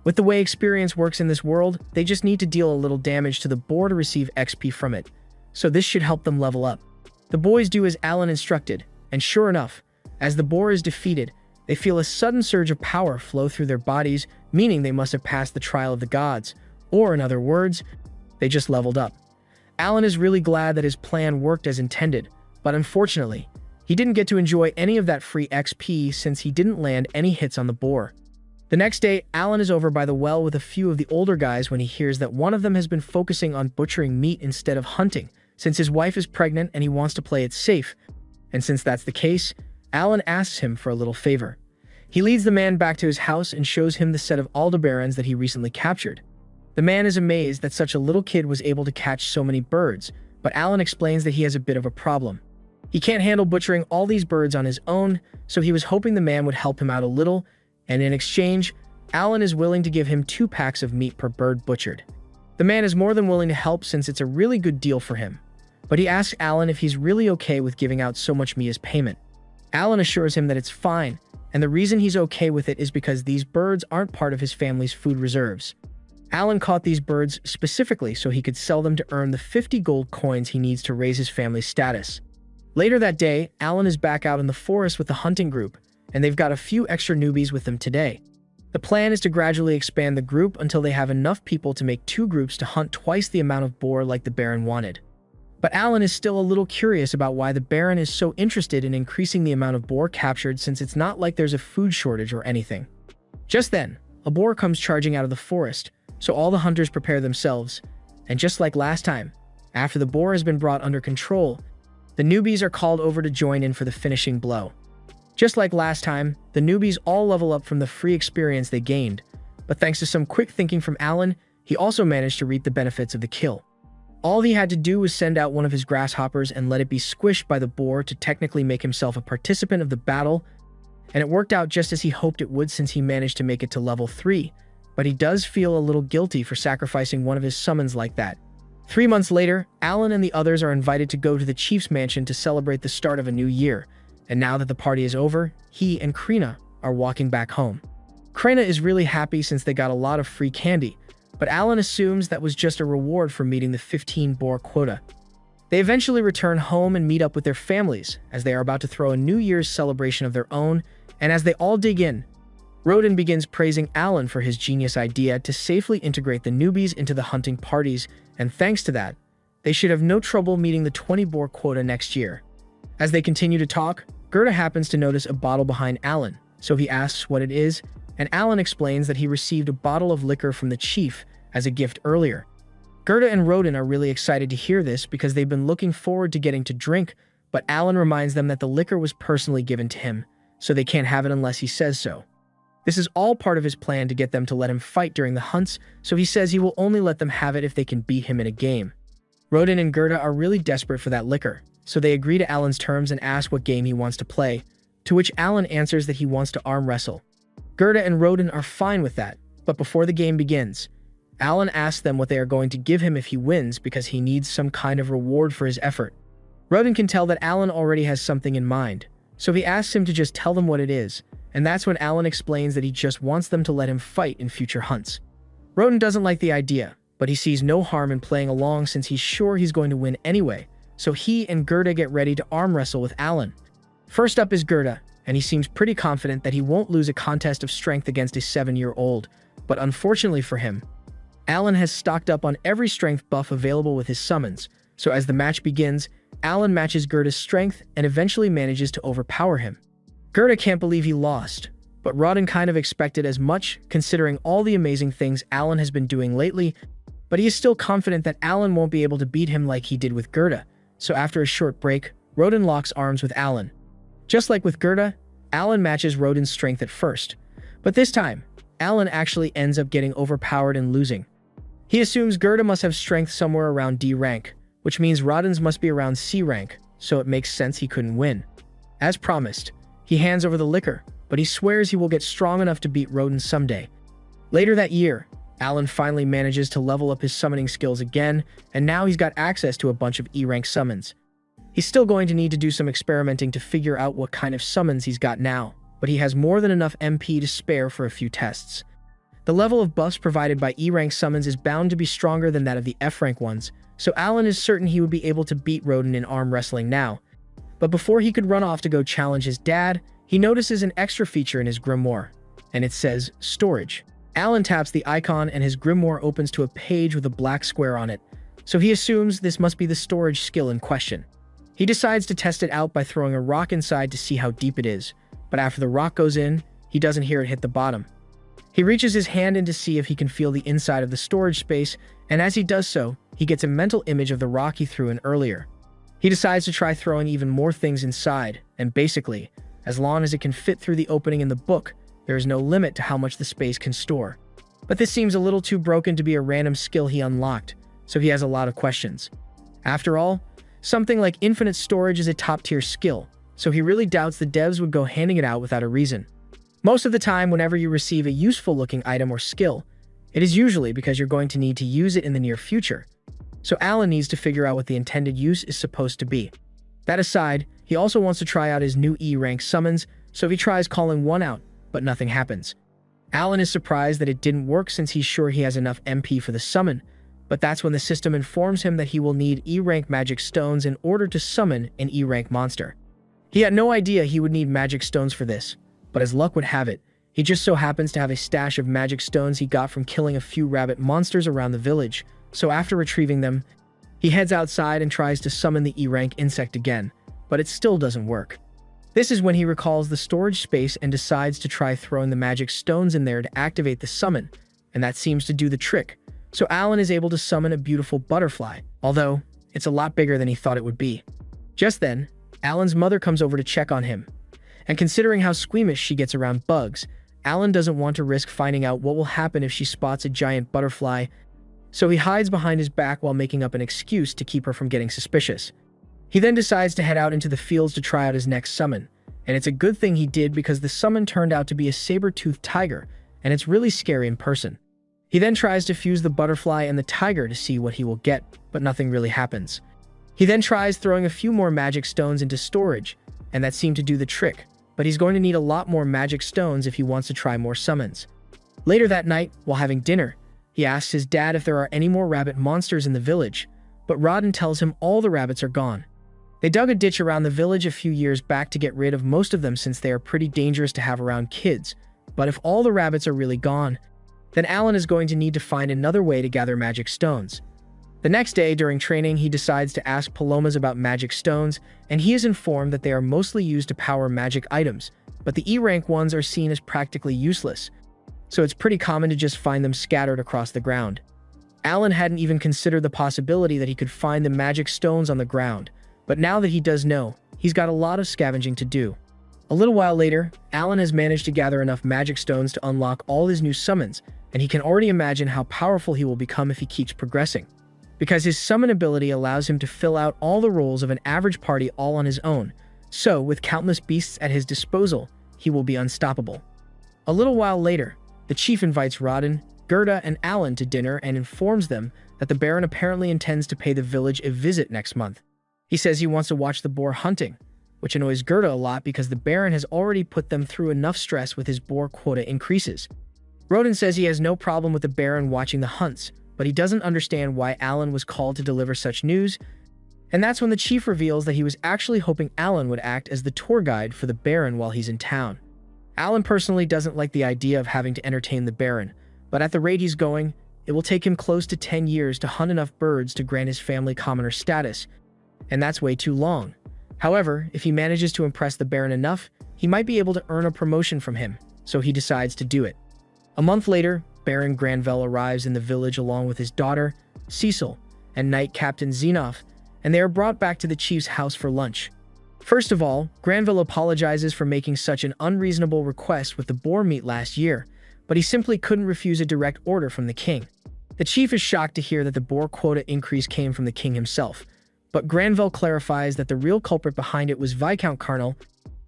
With the way experience works in this world, they just need to deal a little damage to the boar to receive XP from it, so this should help them level up. The boys do as Alan instructed, and sure enough, as the boar is defeated, they feel a sudden surge of power flow through their bodies, meaning they must have passed the trial of the gods, or in other words, They just leveled up. Alan is really glad that his plan worked as intended, but unfortunately, he didn't get to enjoy any of that free XP since he didn't land any hits on the boar. The next day, Alan is over by the well with a few of the older guys when he hears that one of them has been focusing on butchering meat instead of hunting, since his wife is pregnant and he wants to play it safe. And since that's the case, Alan asks him for a little favor. He leads the man back to his house and shows him the set of Aldebarans that he recently captured. The man is amazed that such a little kid was able to catch so many birds, but Alan explains that he has a bit of a problem. He can't handle butchering all these birds on his own, so he was hoping the man would help him out a little, and in exchange, Alan is willing to give him 2 packs of meat per bird butchered. The man is more than willing to help since it's a really good deal for him, but he asks Alan if he's really okay with giving out so much meat as payment. Alan assures him that it's fine, and the reason he's okay with it is because these birds aren't part of his family's food reserves. Alan caught these birds specifically so he could sell them to earn the 50 gold coins he needs to raise his family's status. Later that day, Alan is back out in the forest with the hunting group, and they've got a few extra newbies with them today. The plan is to gradually expand the group until they have enough people to make 2 groups to hunt twice the amount of boar like the Baron wanted. But Alan is still a little curious about why the Baron is so interested in increasing the amount of boar captured since it's not like there's a food shortage or anything. Just then, a boar comes charging out of the forest, so all the hunters prepare themselves, and just like last time, after the boar has been brought under control, the newbies are called over to join in for the finishing blow. Just like last time, the newbies all level up from the free experience they gained, but thanks to some quick thinking from Alan, he also managed to reap the benefits of the kill. All he had to do was send out one of his grasshoppers and let it be squished by the boar to technically make himself a participant of the battle, and it worked out just as he hoped it would since he managed to make it to level 3, but he does feel a little guilty for sacrificing one of his summons like that. 3 months later, Alan and the others are invited to go to the chief's mansion to celebrate the start of a new year, and now that the party is over, he and Krina are walking back home. Krina is really happy since they got a lot of free candy, but Alan assumes that was just a reward for meeting the 15 boar quota. They eventually return home and meet up with their families, as they are about to throw a New Year's celebration of their own, and as they all dig in, Rodin begins praising Alan for his genius idea to safely integrate the newbies into the hunting parties, and thanks to that, they should have no trouble meeting the 20 boar quota next year. As they continue to talk, Gerda happens to notice a bottle behind Alan, so he asks what it is, and Alan explains that he received a bottle of liquor from the chief as a gift earlier. Gerda and Rodin are really excited to hear this because they've been looking forward to getting to drink, but Alan reminds them that the liquor was personally given to him, so they can't have it unless he says so. This is all part of his plan to get them to let him fight during the hunts, so he says he will only let them have it if they can beat him in a game. Rodin and Gerda are really desperate for that liquor, so they agree to Alan's terms and ask what game he wants to play, to which Alan answers that he wants to arm wrestle. Gerda and Rodin are fine with that, but before the game begins, Alan asks them what they are going to give him if he wins because he needs some kind of reward for his effort. Rodin can tell that Alan already has something in mind, so he asks him to just tell them what it is, and that's when Alan explains that he just wants them to let him fight in future hunts. Rodin doesn't like the idea, but he sees no harm in playing along since he's sure he's going to win anyway, so he and Gerda get ready to arm wrestle with Alan. First up is Gerda, and he seems pretty confident that he won't lose a contest of strength against a 7-year-old, but unfortunately for him, Alan has stocked up on every strength buff available with his summons, so as the match begins, Alan matches Gerda's strength and eventually manages to overpower him. Gerda can't believe he lost, but Rodin kind of expected as much considering all the amazing things Alan has been doing lately, but he is still confident that Alan won't be able to beat him like he did with Gerda, so after a short break, Rodin locks arms with Alan. Just like with Gerda, Alan matches Rodin's strength at first, but this time, Alan actually ends up getting overpowered and losing. He assumes Gerda must have strength somewhere around D rank, which means Rodin's must be around C rank, so it makes sense he couldn't win. As promised, he hands over the liquor, but he swears he will get strong enough to beat Rodin someday. Later that year, Alan finally manages to level up his summoning skills again, and now he's got access to a bunch of E-rank summons. He's still going to need to do some experimenting to figure out what kind of summons he's got now, but he has more than enough MP to spare for a few tests. The level of buffs provided by E-rank summons is bound to be stronger than that of the F-rank ones, so Alan is certain he would be able to beat Rodin in arm wrestling now. But before he could run off to go challenge his dad, he notices an extra feature in his grimoire, and it says, Storage. Alan taps the icon and his grimoire opens to a page with a black square on it, so he assumes this must be the storage skill in question. He decides to test it out by throwing a rock inside to see how deep it is, but after the rock goes in, he doesn't hear it hit the bottom. He reaches his hand in to see if he can feel the inside of the storage space, and as he does so, he gets a mental image of the rock he threw in earlier. He decides to try throwing even more things inside, and basically, as long as it can fit through the opening in the book, there is no limit to how much the space can store. But this seems a little too broken to be a random skill he unlocked, so he has a lot of questions. After all, something like infinite storage is a top-tier skill, so he really doubts the devs would go handing it out without a reason. Most of the time, whenever you receive a useful-looking item or skill, it is usually because you're going to need to use it in the near future. So Alan needs to figure out what the intended use is supposed to be. That aside, he also wants to try out his new E-rank summons, so he tries calling one out, but nothing happens. Alan is surprised that it didn't work since he's sure he has enough MP for the summon, but that's when the system informs him that he will need E-rank magic stones in order to summon an E-rank monster. He had no idea he would need magic stones for this, but as luck would have it, he just so happens to have a stash of magic stones he got from killing a few rabbit monsters around the village, so after retrieving them, he heads outside and tries to summon the E-rank insect again, but it still doesn't work. This is when he recalls the storage space and decides to try throwing the magic stones in there to activate the summon, and that seems to do the trick. So Alan is able to summon a beautiful butterfly, although it's a lot bigger than he thought it would be. Just then, Alan's mother comes over to check on him, and considering how squeamish she gets around bugs, Alan doesn't want to risk finding out what will happen if she spots a giant butterfly, so he hides behind his back while making up an excuse to keep her from getting suspicious. He then decides to head out into the fields to try out his next summon, and it's a good thing he did because the summon turned out to be a saber-toothed tiger, and it's really scary in person. He then tries to fuse the butterfly and the tiger to see what he will get, but nothing really happens. He then tries throwing a few more magic stones into storage, and that seemed to do the trick, but he's going to need a lot more magic stones if he wants to try more summons. Later that night, while having dinner, he asks his dad if there are any more rabbit monsters in the village, but Rodden tells him all the rabbits are gone. They dug a ditch around the village a few years back to get rid of most of them since they are pretty dangerous to have around kids, but if all the rabbits are really gone, then Alan is going to need to find another way to gather magic stones. The next day, during training, he decides to ask Palomas about magic stones, and he is informed that they are mostly used to power magic items, but the E-rank ones are seen as practically useless, so it's pretty common to just find them scattered across the ground. Alan hadn't even considered the possibility that he could find the magic stones on the ground, but now that he does know, he's got a lot of scavenging to do. A little while later, Alan has managed to gather enough magic stones to unlock all his new summons, and he can already imagine how powerful he will become if he keeps progressing, because his summon ability allows him to fill out all the roles of an average party all on his own, so with countless beasts at his disposal, he will be unstoppable. A little while later, the chief invites Rodden, Gerda, and Alan to dinner and informs them that the Baron apparently intends to pay the village a visit next month. He says he wants to watch the boar hunting, which annoys Gerda a lot because the Baron has already put them through enough stress with his boar quota increases. Rodden says he has no problem with the Baron watching the hunts, but he doesn't understand why Alan was called to deliver such news, and that's when the chief reveals that he was actually hoping Alan would act as the tour guide for the Baron while he's in town. Alan personally doesn't like the idea of having to entertain the Baron, but at the rate he's going, it will take him close to 10 years to hunt enough birds to grant his family commoner status, and that's way too long. However, if he manages to impress the Baron enough, he might be able to earn a promotion from him, so he decides to do it. A month later, Baron Granville arrives in the village along with his daughter, Cecil, and Knight Captain Xenoff, and they are brought back to the chief's house for lunch. First of all, Granville apologizes for making such an unreasonable request with the boar meat last year, but he simply couldn't refuse a direct order from the king. The chief is shocked to hear that the boar quota increase came from the king himself, but Granville clarifies that the real culprit behind it was Viscount Carnal,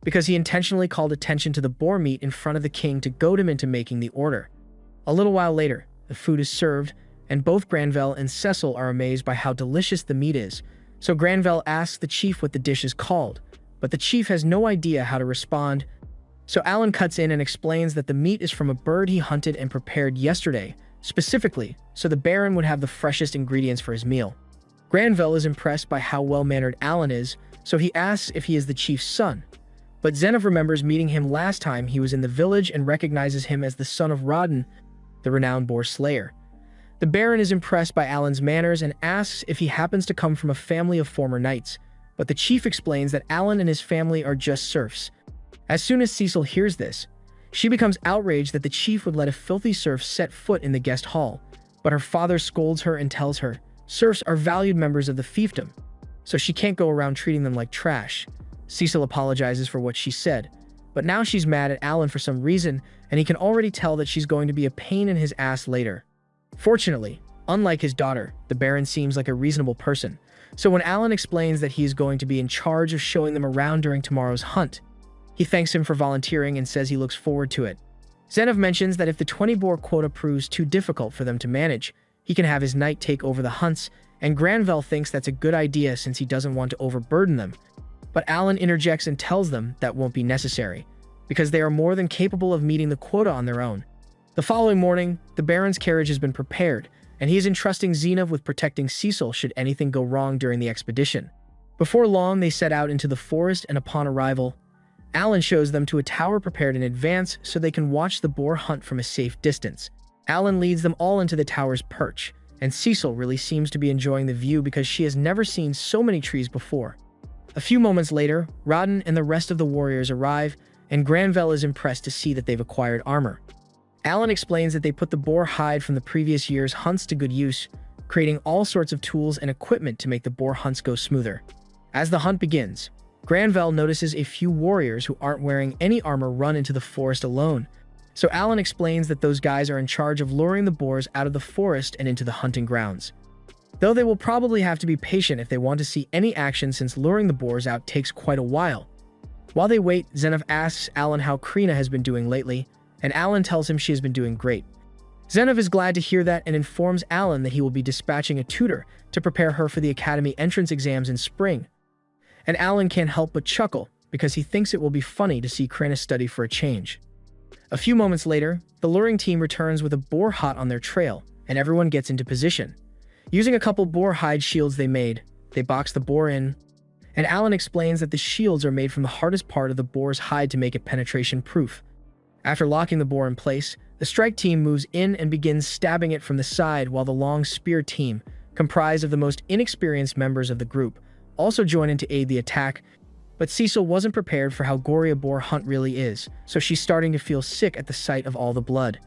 because he intentionally called attention to the boar meat in front of the king to goad him into making the order. A little while later, the food is served, and both Granville and Cecil are amazed by how delicious the meat is, so Granville asks the chief what the dish is called, but the chief has no idea how to respond, so Alan cuts in and explains that the meat is from a bird he hunted and prepared yesterday, specifically, so the Baron would have the freshest ingredients for his meal. Granville is impressed by how well-mannered Alan is, so he asks if he is the chief's son, but Zenov remembers meeting him last time he was in the village and recognizes him as the son of Rodden, the renowned boar slayer. The Baron is impressed by Alan's manners and asks if he happens to come from a family of former knights, but the chief explains that Alan and his family are just serfs. As soon as Cecil hears this, she becomes outraged that the chief would let a filthy serf set foot in the guest hall, but her father scolds her and tells her serfs are valued members of the fiefdom, so she can't go around treating them like trash. Cecil apologizes for what she said, but now she's mad at Alan for some reason, and he can already tell that she's going to be a pain in his ass later. Fortunately, unlike his daughter, the Baron seems like a reasonable person, so when Alan explains that he is going to be in charge of showing them around during tomorrow's hunt, he thanks him for volunteering and says he looks forward to it. Zenov mentions that if the 20 boar quota proves too difficult for them to manage, he can have his knight take over the hunts, and Granvelle thinks that's a good idea since he doesn't want to overburden them. But Alan interjects and tells them that won't be necessary, because they are more than capable of meeting the quota on their own. The following morning, the Baron's carriage has been prepared, and he is entrusting Zenov with protecting Cecil should anything go wrong during the expedition. Before long, they set out into the forest, and upon arrival, Alan shows them to a tower prepared in advance so they can watch the boar hunt from a safe distance. Alan leads them all into the tower's perch, and Cecil really seems to be enjoying the view because she has never seen so many trees before. A few moments later, Rodden and the rest of the warriors arrive, and Granvelle is impressed to see that they've acquired armor. Alan explains that they put the boar hide from the previous year's hunts to good use, creating all sorts of tools and equipment to make the boar hunts go smoother. As the hunt begins, Granvelle notices a few warriors who aren't wearing any armor run into the forest alone, so Alan explains that those guys are in charge of luring the boars out of the forest and into the hunting grounds. Though they will probably have to be patient if they want to see any action since luring the boars out takes quite a while. While they wait, Zenov asks Alan how Krina has been doing lately, and Alan tells him she has been doing great. Zenov is glad to hear that and informs Alan that he will be dispatching a tutor to prepare her for the academy entrance exams in spring. And Alan can't help but chuckle because he thinks it will be funny to see Krina study for a change. A few moments later, the luring team returns with a boar hot on their trail, and everyone gets into position. Using a couple boar hide shields they made, they box the boar in, and Alan explains that the shields are made from the hardest part of the boar's hide to make it penetration-proof. After locking the boar in place, the strike team moves in and begins stabbing it from the side while the long spear team, comprised of the most inexperienced members of the group, also join in to aid the attack. But Cecil wasn't prepared for how gory a boar hunt really is, so she's starting to feel sick at the sight of all the blood.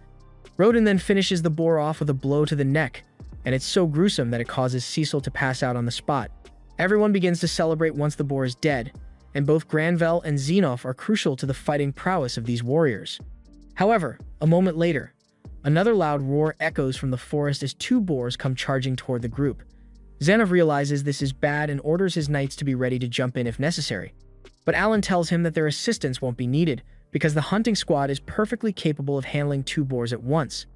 Rodin then finishes the boar off with a blow to the neck, and it's so gruesome that it causes Cecil to pass out on the spot. Everyone begins to celebrate once the boar is dead, and both Granvelle and Zenov are crucial to the fighting prowess of these warriors. However, a moment later, another loud roar echoes from the forest as two boars come charging toward the group. Zenov realizes this is bad and orders his knights to be ready to jump in if necessary. But Alan tells him that their assistance won't be needed because the hunting squad is perfectly capable of handling two boars at once.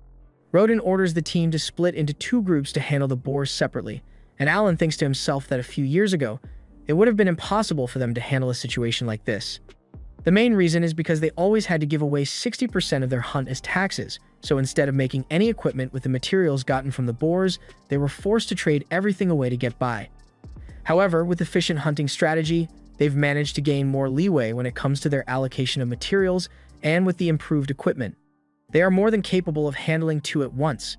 Rodin orders the team to split into two groups to handle the boars separately, and Alan thinks to himself that a few years ago, it would have been impossible for them to handle a situation like this. The main reason is because they always had to give away 60% of their hunt as taxes, so instead of making any equipment with the materials gotten from the boars, they were forced to trade everything away to get by. However, with efficient hunting strategy, they've managed to gain more leeway when it comes to their allocation of materials, and with the improved equipment, they are more than capable of handling two at once.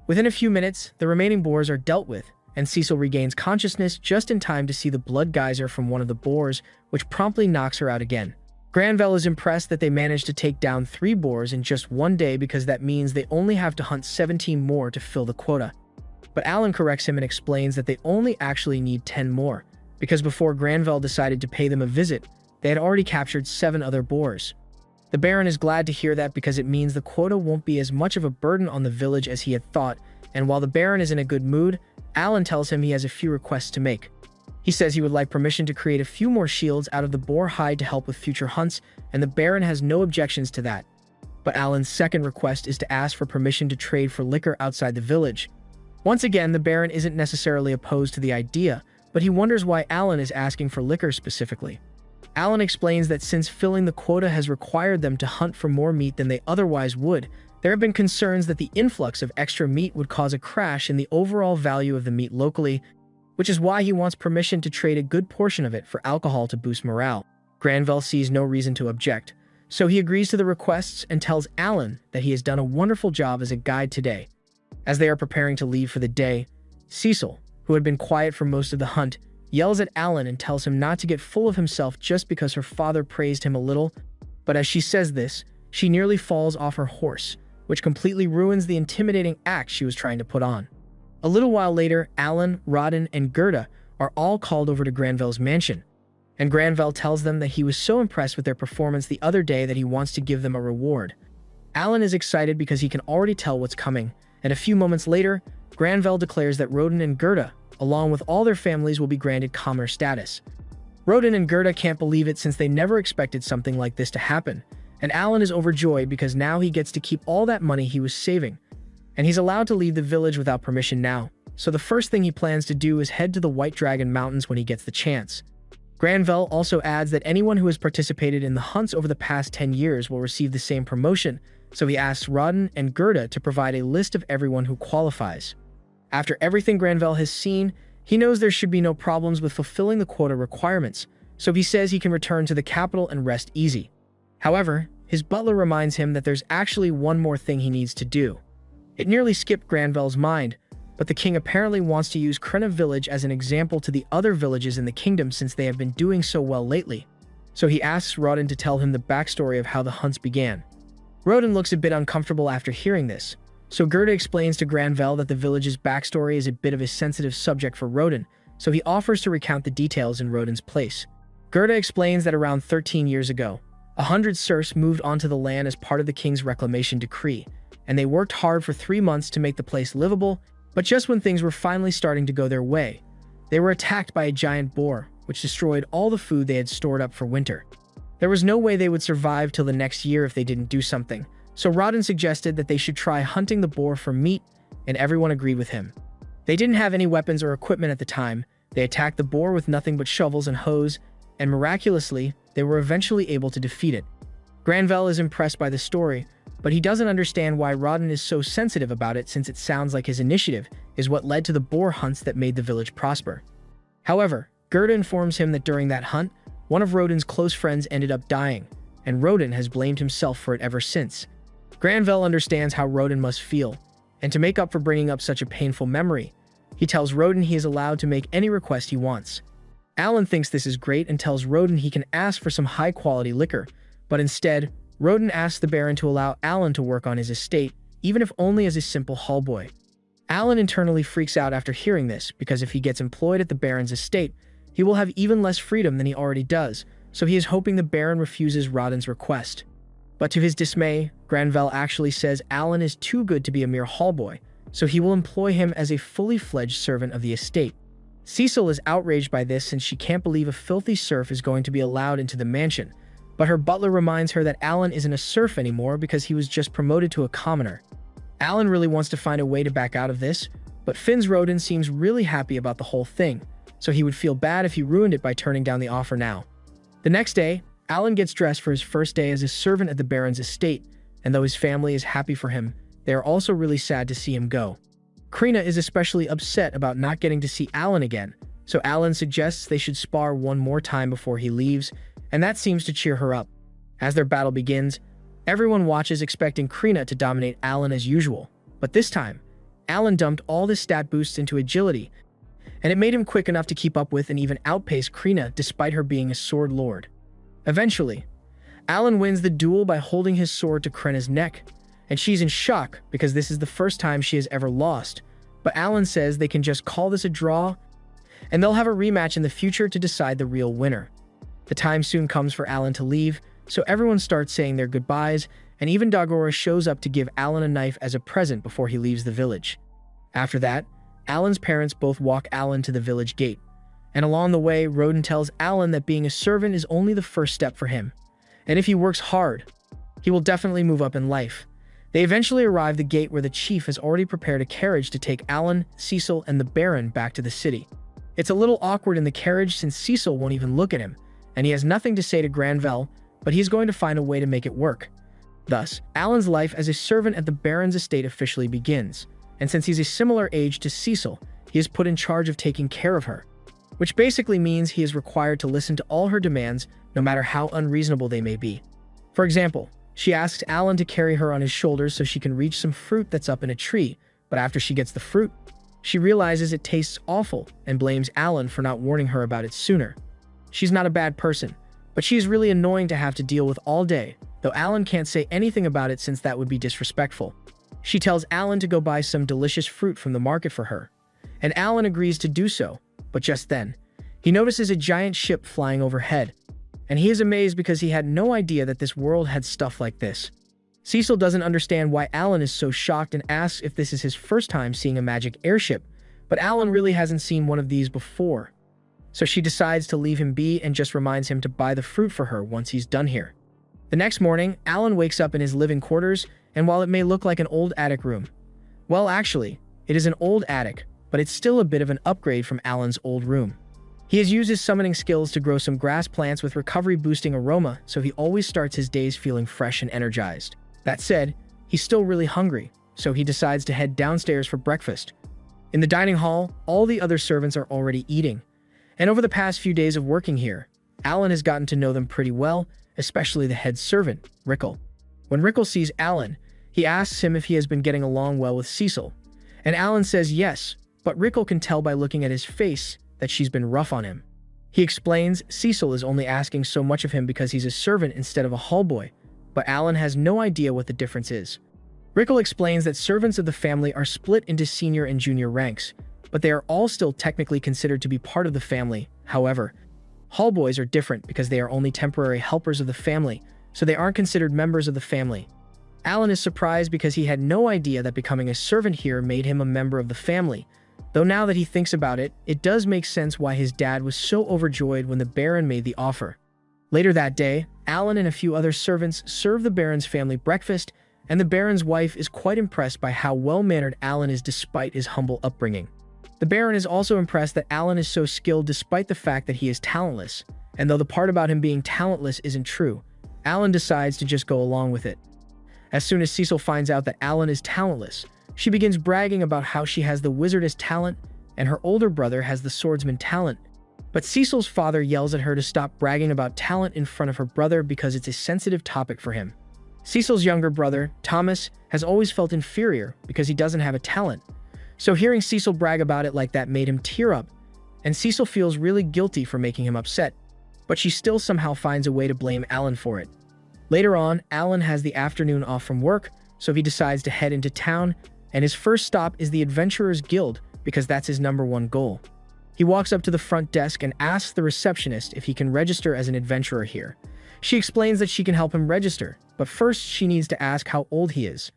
Within a few minutes, the remaining boars are dealt with, and Cecil regains consciousness just in time to see the blood geyser from one of the boars, which promptly knocks her out again. Granvelle is impressed that they managed to take down 3 boars in just one day because that means they only have to hunt 17 more to fill the quota. But Alan corrects him and explains that they only actually need 10 more, because before Granvelle decided to pay them a visit, they had already captured 7 other boars. The Baron is glad to hear that because it means the quota won't be as much of a burden on the village as he had thought, and while the Baron is in a good mood, Alan tells him he has a few requests to make. He says he would like permission to create a few more shields out of the boar hide to help with future hunts, and the Baron has no objections to that. But Alan's second request is to ask for permission to trade for liquor outside the village. Once again, the Baron isn't necessarily opposed to the idea, but he wonders why Alan is asking for liquor specifically. Alan explains that since filling the quota has required them to hunt for more meat than they otherwise would, there have been concerns that the influx of extra meat would cause a crash in the overall value of the meat locally, which is why he wants permission to trade a good portion of it for alcohol to boost morale. Granvelle sees no reason to object, So he agrees to the requests and tells Alan that he has done a wonderful job as a guide today. As they are preparing to leave for the day, Cecil, who had been quiet for most of the hunt, yells at Alan and tells him not to get full of himself just because her father praised him a little. But as she says this, she nearly falls off her horse, which completely ruins the intimidating act she was trying to put on. A little while later, Alan, Rodden, and Gerda are all called over to Granville's mansion, and Granville tells them that he was so impressed with their performance the other day that he wants to give them a reward. Alan is excited because he can already tell what's coming, and a few moments later, Granville declares that Rodden and Gerda, along with all their families, will be granted commoner status. Rodden and Gerda can't believe it since they never expected something like this to happen, and Alan is overjoyed because now he gets to keep all that money he was saving, and he's allowed to leave the village without permission now, so the first thing he plans to do is head to the White Dragon Mountains when he gets the chance. Granville also adds that anyone who has participated in the hunts over the past 10 years will receive the same promotion, so he asks Rodden and Gerda to provide a list of everyone who qualifies. After everything Granville has seen, he knows there should be no problems with fulfilling the quota requirements, so he says he can return to the capital and rest easy. However, his butler reminds him that there's actually one more thing he needs to do. It nearly skipped Granville's mind, but the king apparently wants to use Krena village as an example to the other villages in the kingdom since they have been doing so well lately. So he asks Rodden to tell him the backstory of how the hunts began. Rodden looks a bit uncomfortable after hearing this, so Gerda explains to Granville that the village's backstory is a bit of a sensitive subject for Rodden, so he offers to recount the details in Rodden's place. Gerda explains that around 13 years ago, 100 serfs moved onto the land as part of the king's reclamation decree, and they worked hard for 3 months to make the place livable. But just when things were finally starting to go their way, they were attacked by a giant boar, which destroyed all the food they had stored up for winter. There was no way they would survive till the next year if they didn't do something, so Rodden suggested that they should try hunting the boar for meat, and everyone agreed with him. They didn't have any weapons or equipment at the time. They attacked the boar with nothing but shovels and hoes, and miraculously, they were eventually able to defeat it. Granville is impressed by the story, but he doesn't understand why Rodden is so sensitive about it since it sounds like his initiative is what led to the boar hunts that made the village prosper. However, Gerda informs him that during that hunt, one of Rodden's close friends ended up dying, and Rodden has blamed himself for it ever since. Granville understands how Rodden must feel, and to make up for bringing up such a painful memory, he tells Rodden he is allowed to make any request he wants. Alan thinks this is great and tells Rodden he can ask for some high-quality liquor, but instead, Rodden asks the Baron to allow Alan to work on his estate, even if only as a simple hallboy. Alan internally freaks out after hearing this, because if he gets employed at the Baron's estate, he will have even less freedom than he already does, so he is hoping the Baron refuses Rodden's request. But to his dismay, Granville actually says Alan is too good to be a mere hallboy, so he will employ him as a fully fledged servant of the estate. Cecil is outraged by this since she can't believe a filthy serf is going to be allowed into the mansion, but her butler reminds her that Alan isn't a serf anymore because he was just promoted to a commoner. Alan really wants to find a way to back out of this, but Finn's Rodden seems really happy about the whole thing, so he would feel bad if he ruined it by turning down the offer now. The next day, Alan gets dressed for his first day as a servant at the Baron's estate, and though his family is happy for him, they are also really sad to see him go. Krena is especially upset about not getting to see Alan again, so Alan suggests they should spar one more time before he leaves, and that seems to cheer her up. As their battle begins, everyone watches expecting Krena to dominate Alan as usual, but this time, Alan dumped all his stat boosts into agility, and it made him quick enough to keep up with and even outpace Krena despite her being a sword lord. Eventually, Alan wins the duel by holding his sword to Krena's neck, and she's in shock because this is the first time she has ever lost, but Alan says they can just call this a draw, and they'll have a rematch in the future to decide the real winner. The time soon comes for Alan to leave, so everyone starts saying their goodbyes, and even Dagora shows up to give Alan a knife as a present before he leaves the village. After that, Alan's parents both walk Alan to the village gate, and along the way, Rodden tells Alan that being a servant is only the first step for him, and if he works hard, he will definitely move up in life. They eventually arrive at the gate where the chief has already prepared a carriage to take Alan, Cecil, and the Baron back to the city. It's a little awkward in the carriage since Cecil won't even look at him, and he has nothing to say to Granville, but he's going to find a way to make it work. Thus, Alan's life as a servant at the Baron's estate officially begins, and since he's a similar age to Cecil, he is put in charge of taking care of her, which basically means he is required to listen to all her demands, no matter how unreasonable they may be. For example, she asks Alan to carry her on his shoulders so she can reach some fruit that's up in a tree, but after she gets the fruit, she realizes it tastes awful and blames Alan for not warning her about it sooner. She's not a bad person, but she is really annoying to have to deal with all day, though Alan can't say anything about it since that would be disrespectful. She tells Alan to go buy some delicious fruit from the market for her, and Alan agrees to do so, but just then, he notices a giant ship flying overhead, and he is amazed because he had no idea that this world had stuff like this. Cecil doesn't understand why Alan is so shocked and asks if this is his first time seeing a magic airship, but Alan really hasn't seen one of these before. So she decides to leave him be and just reminds him to buy the fruit for her once he's done here. The next morning, Alan wakes up in his living quarters, and while it may look like an old attic room, well, actually, it is an old attic, but it's still a bit of an upgrade from Alan's old room. He has used his summoning skills to grow some grass plants with recovery-boosting aroma, so he always starts his days feeling fresh and energized. That said, he's still really hungry, so he decides to head downstairs for breakfast. In the dining hall, all the other servants are already eating, and over the past few days of working here, Alan has gotten to know them pretty well, especially the head servant, Rickle. When Rickle sees Alan, he asks him if he has been getting along well with Cecil, and Alan says yes, but Rickle can tell by looking at his face that she's been rough on him. He explains Cecil is only asking so much of him because he's a servant instead of a hallboy, but Alan has no idea what the difference is. Rickle explains that servants of the family are split into senior and junior ranks, but they are all still technically considered to be part of the family. However, hallboys are different because they are only temporary helpers of the family, so they aren't considered members of the family. Alan is surprised because he had no idea that becoming a servant here made him a member of the family, though now that he thinks about it, it does make sense why his dad was so overjoyed when the Baron made the offer. Later that day, Alan and a few other servants serve the Baron's family breakfast, and the Baron's wife is quite impressed by how well-mannered Alan is despite his humble upbringing. The Baron is also impressed that Alan is so skilled despite the fact that he is talentless, and though the part about him being talentless isn't true, Alan decides to just go along with it. As soon as Cecil finds out that Alan is talentless, she begins bragging about how she has the wizardess talent and her older brother has the swordsman talent. But Cecil's father yells at her to stop bragging about talent in front of her brother because it's a sensitive topic for him. Cecil's younger brother, Thomas, has always felt inferior because he doesn't have a talent. So hearing Cecil brag about it like that made him tear up, and Cecil feels really guilty for making him upset, but she still somehow finds a way to blame Alan for it. Later on, Alan has the afternoon off from work, so he decides to head into town, and his first stop is the Adventurers Guild because that's his #1 goal. He walks up to the front desk and asks the receptionist if he can register as an adventurer here. She explains that she can help him register, but first she needs to ask how old he is.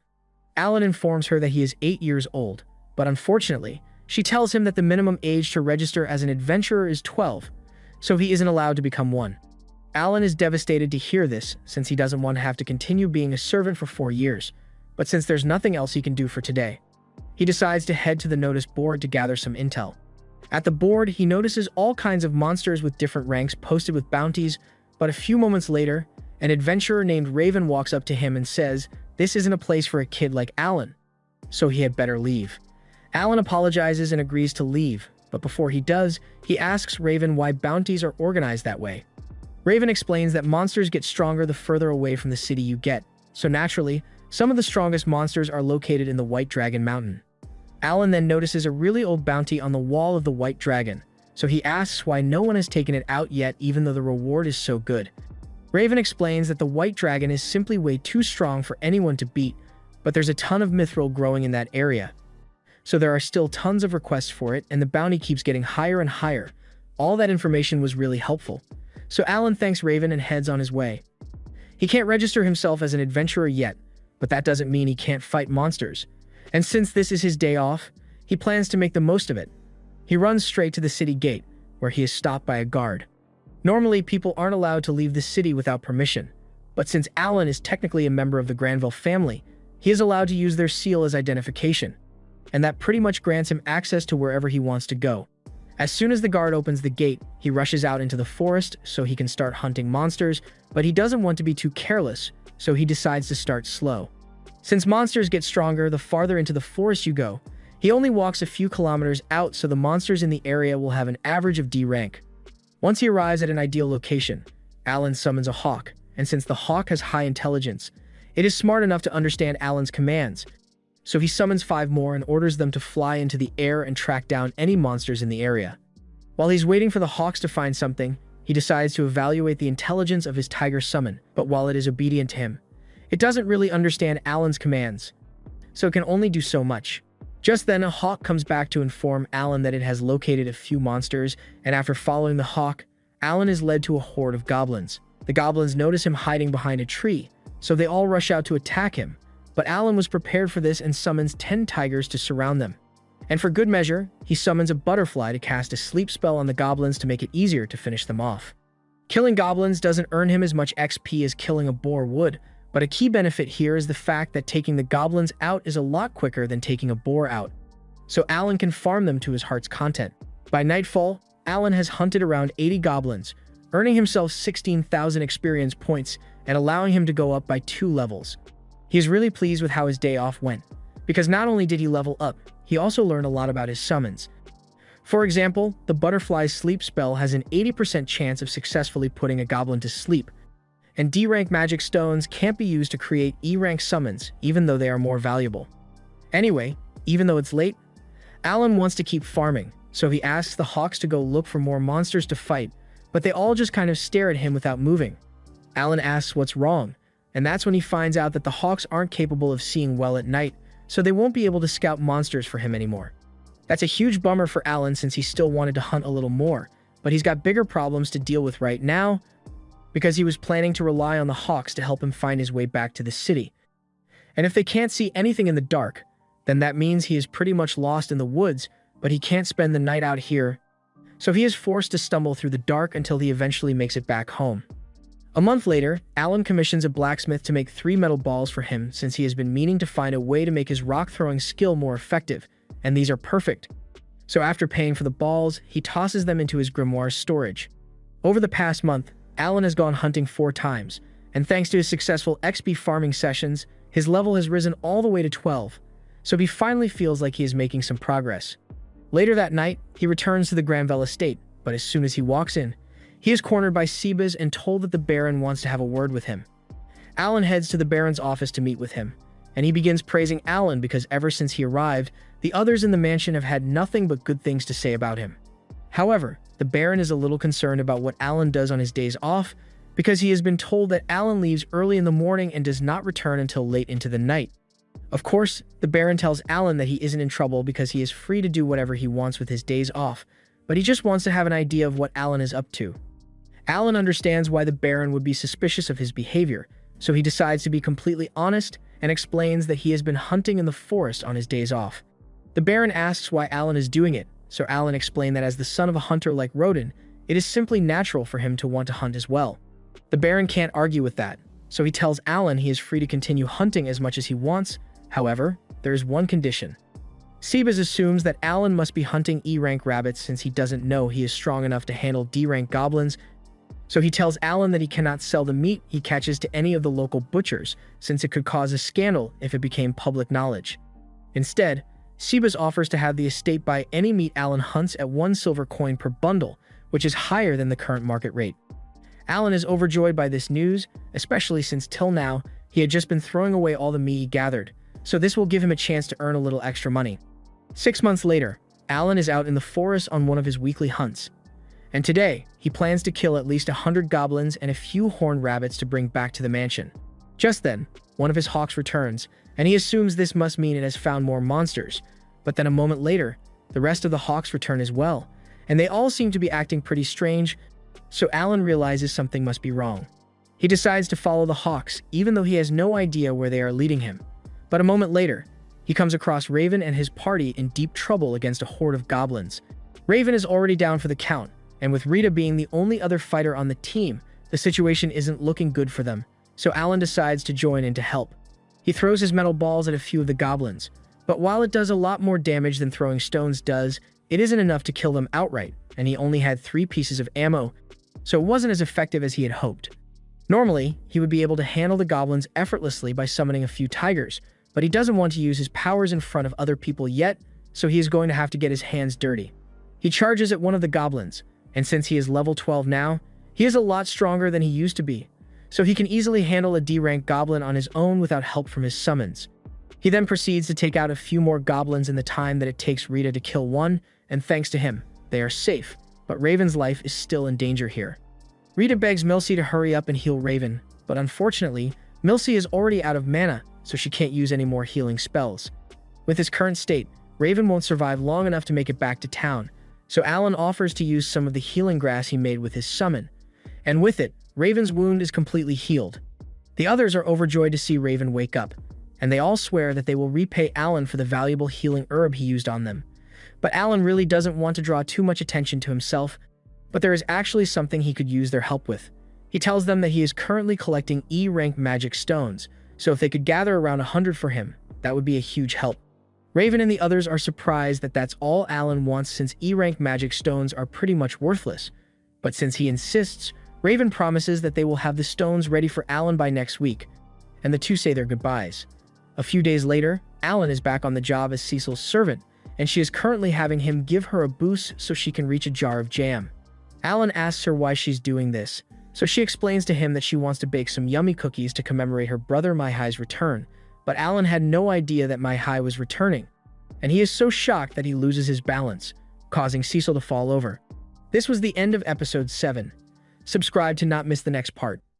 Alan informs her that he is 8 years old, but unfortunately, she tells him that the minimum age to register as an adventurer is 12, so he isn't allowed to become one. Alan is devastated to hear this since he doesn't want to have to continue being a servant for 4 years, but since there's nothing else he can do for today, he decides to head to the notice board to gather some intel. At the board, he notices all kinds of monsters with different ranks posted with bounties, but a few moments later, an adventurer named Raven walks up to him and says this isn't a place for a kid like Alan, so he had better leave. Alan apologizes and agrees to leave, but before he does, he asks Raven why bounties are organized that way. Raven explains that monsters get stronger the further away from the city you get, so naturally, some of the strongest monsters are located in the White Dragon Mountain. Alan then notices a really old bounty on the wall of the White Dragon, so he asks why no one has taken it out yet even though the reward is so good. Raven explains that the White Dragon is simply way too strong for anyone to beat, but there's a ton of mithril growing in that area. So there are still tons of requests for it, and the bounty keeps getting higher and higher. All that information was really helpful. So Alan thanks Raven and heads on his way. He can't register himself as an adventurer yet, but that doesn't mean he can't fight monsters. And since this is his day off, he plans to make the most of it. He runs straight to the city gate, where he is stopped by a guard. Normally, people aren't allowed to leave the city without permission, but since Alan is technically a member of the Granville family, he is allowed to use their seal as identification, and that pretty much grants him access to wherever he wants to go. As soon as the guard opens the gate, he rushes out into the forest so he can start hunting monsters, but he doesn't want to be too careless, so he decides to start slow. Since monsters get stronger the farther into the forest you go, he only walks a few kilometers out so the monsters in the area will have an average of D rank. Once he arrives at an ideal location, Alan summons a hawk, and since the hawk has high intelligence, it is smart enough to understand Alan's commands. So he summons 5 more and orders them to fly into the air and track down any monsters in the area. While he's waiting for the hawks to find something, he decides to evaluate the intelligence of his tiger summon, but while it is obedient to him, it doesn't really understand Alan's commands, so it can only do so much. Just then, a hawk comes back to inform Alan that it has located a few monsters, and after following the hawk, Alan is led to a horde of goblins. The goblins notice him hiding behind a tree, so they all rush out to attack him, but Alan was prepared for this and summons 10 tigers to surround them. And for good measure, he summons a butterfly to cast a sleep spell on the goblins to make it easier to finish them off. Killing goblins doesn't earn him as much XP as killing a boar would, but a key benefit here is the fact that taking the goblins out is a lot quicker than taking a boar out, so Alan can farm them to his heart's content. By nightfall, Alan has hunted around 80 goblins, earning himself 16,000 experience points and allowing him to go up by 2 levels. He is really pleased with how his day off went, because not only did he level up, he also learned a lot about his summons. For example, the butterfly's sleep spell has an 80% chance of successfully putting a goblin to sleep, and D-rank magic stones can't be used to create E-rank summons, even though they are more valuable. Anyway, even though it's late, Alan wants to keep farming, so he asks the hawks to go look for more monsters to fight, but they all just kind of stare at him without moving. Alan asks what's wrong, and that's when he finds out that the hawks aren't capable of seeing well at night, so they won't be able to scout monsters for him anymore. That's a huge bummer for Alan since he still wanted to hunt a little more, but he's got bigger problems to deal with right now because he was planning to rely on the hawks to help him find his way back to the city. And if they can't see anything in the dark, then that means he is pretty much lost in the woods, but he can't spend the night out here, so he is forced to stumble through the dark until he eventually makes it back home. A month later, Alan commissions a blacksmith to make 3 metal balls for him since he has been meaning to find a way to make his rock-throwing skill more effective, and these are perfect. So after paying for the balls, he tosses them into his grimoire's storage. Over the past month, Alan has gone hunting 4 times, and thanks to his successful XP farming sessions, his level has risen all the way to 12, so he finally feels like he is making some progress. Later that night, he returns to the Granville estate, but as soon as he walks in, he is cornered by Sebas and told that the Baron wants to have a word with him. Alan heads to the Baron's office to meet with him, and he begins praising Alan because ever since he arrived, the others in the mansion have had nothing but good things to say about him. However, the Baron is a little concerned about what Alan does on his days off because he has been told that Alan leaves early in the morning and does not return until late into the night. Of course, the Baron tells Alan that he isn't in trouble because he is free to do whatever he wants with his days off, but he just wants to have an idea of what Alan is up to. Alan understands why the Baron would be suspicious of his behavior, so he decides to be completely honest and explains that he has been hunting in the forest on his days off. The Baron asks why Alan is doing it, so Alan explained that as the son of a hunter like Rodin, it is simply natural for him to want to hunt as well. The Baron can't argue with that, so he tells Alan he is free to continue hunting as much as he wants. However, there is one condition. Sebas assumes that Alan must be hunting E-rank rabbits since he doesn't know he is strong enough to handle D-rank goblins, so he tells Alan that he cannot sell the meat he catches to any of the local butchers since it could cause a scandal if it became public knowledge. Instead, Sebas offers to have the estate buy any meat Alan hunts at 1 silver coin per bundle, which is higher than the current market rate. Alan is overjoyed by this news, especially since till now, he had just been throwing away all the meat he gathered, so this will give him a chance to earn a little extra money. 6 months later, Alan is out in the forest on one of his weekly hunts, and today, he plans to kill at least 100 goblins and a few horned rabbits to bring back to the mansion. Just then, one of his hawks returns, and he assumes this must mean it has found more monsters, but then a moment later, the rest of the hawks return as well, and they all seem to be acting pretty strange, so Alan realizes something must be wrong. He decides to follow the hawks, even though he has no idea where they are leading him. But a moment later, he comes across Raven and his party in deep trouble against a horde of goblins. Raven is already down for the count, and with Rita being the only other fighter on the team, the situation isn't looking good for them, so Alan decides to join in to help. He throws his metal balls at a few of the goblins, but while it does a lot more damage than throwing stones does, it isn't enough to kill them outright, and he only had 3 pieces of ammo, so it wasn't as effective as he had hoped. Normally, he would be able to handle the goblins effortlessly by summoning a few tigers, but he doesn't want to use his powers in front of other people yet, so he is going to have to get his hands dirty. He charges at one of the goblins, and since he is level 12 now, he is a lot stronger than he used to be, so he can easily handle a D-rank goblin on his own without help from his summons. He then proceeds to take out a few more goblins in the time that it takes Rita to kill one, and thanks to him, they are safe, but Raven's life is still in danger here. Rita begs Milsey to hurry up and heal Raven, but unfortunately, Milsey is already out of mana, so she can't use any more healing spells. With his current state, Raven won't survive long enough to make it back to town, so Alan offers to use some of the healing grass he made with his summon. And with it, Raven's wound is completely healed. The others are overjoyed to see Raven wake up, and they all swear that they will repay Alan for the valuable healing herb he used on them. But Alan really doesn't want to draw too much attention to himself, but there is actually something he could use their help with. He tells them that he is currently collecting E-rank magic stones, so if they could gather around 100 for him, that would be a huge help. Raven and the others are surprised that that's all Alan wants since E-rank magic stones are pretty much worthless. But since he insists, Raven promises that they will have the stones ready for Alan by next week, and the two say their goodbyes. A few days later, Alan is back on the job as Cecil's servant, and she is currently having him give her a boost so she can reach a jar of jam. Alan asks her why she's doing this, so she explains to him that she wants to bake some yummy cookies to commemorate her brother Mai-Hai's return, but Alan had no idea that Mai-Hai was returning, and he is so shocked that he loses his balance, causing Cecil to fall over. This was the end of episode 7. Subscribe to not miss the next part.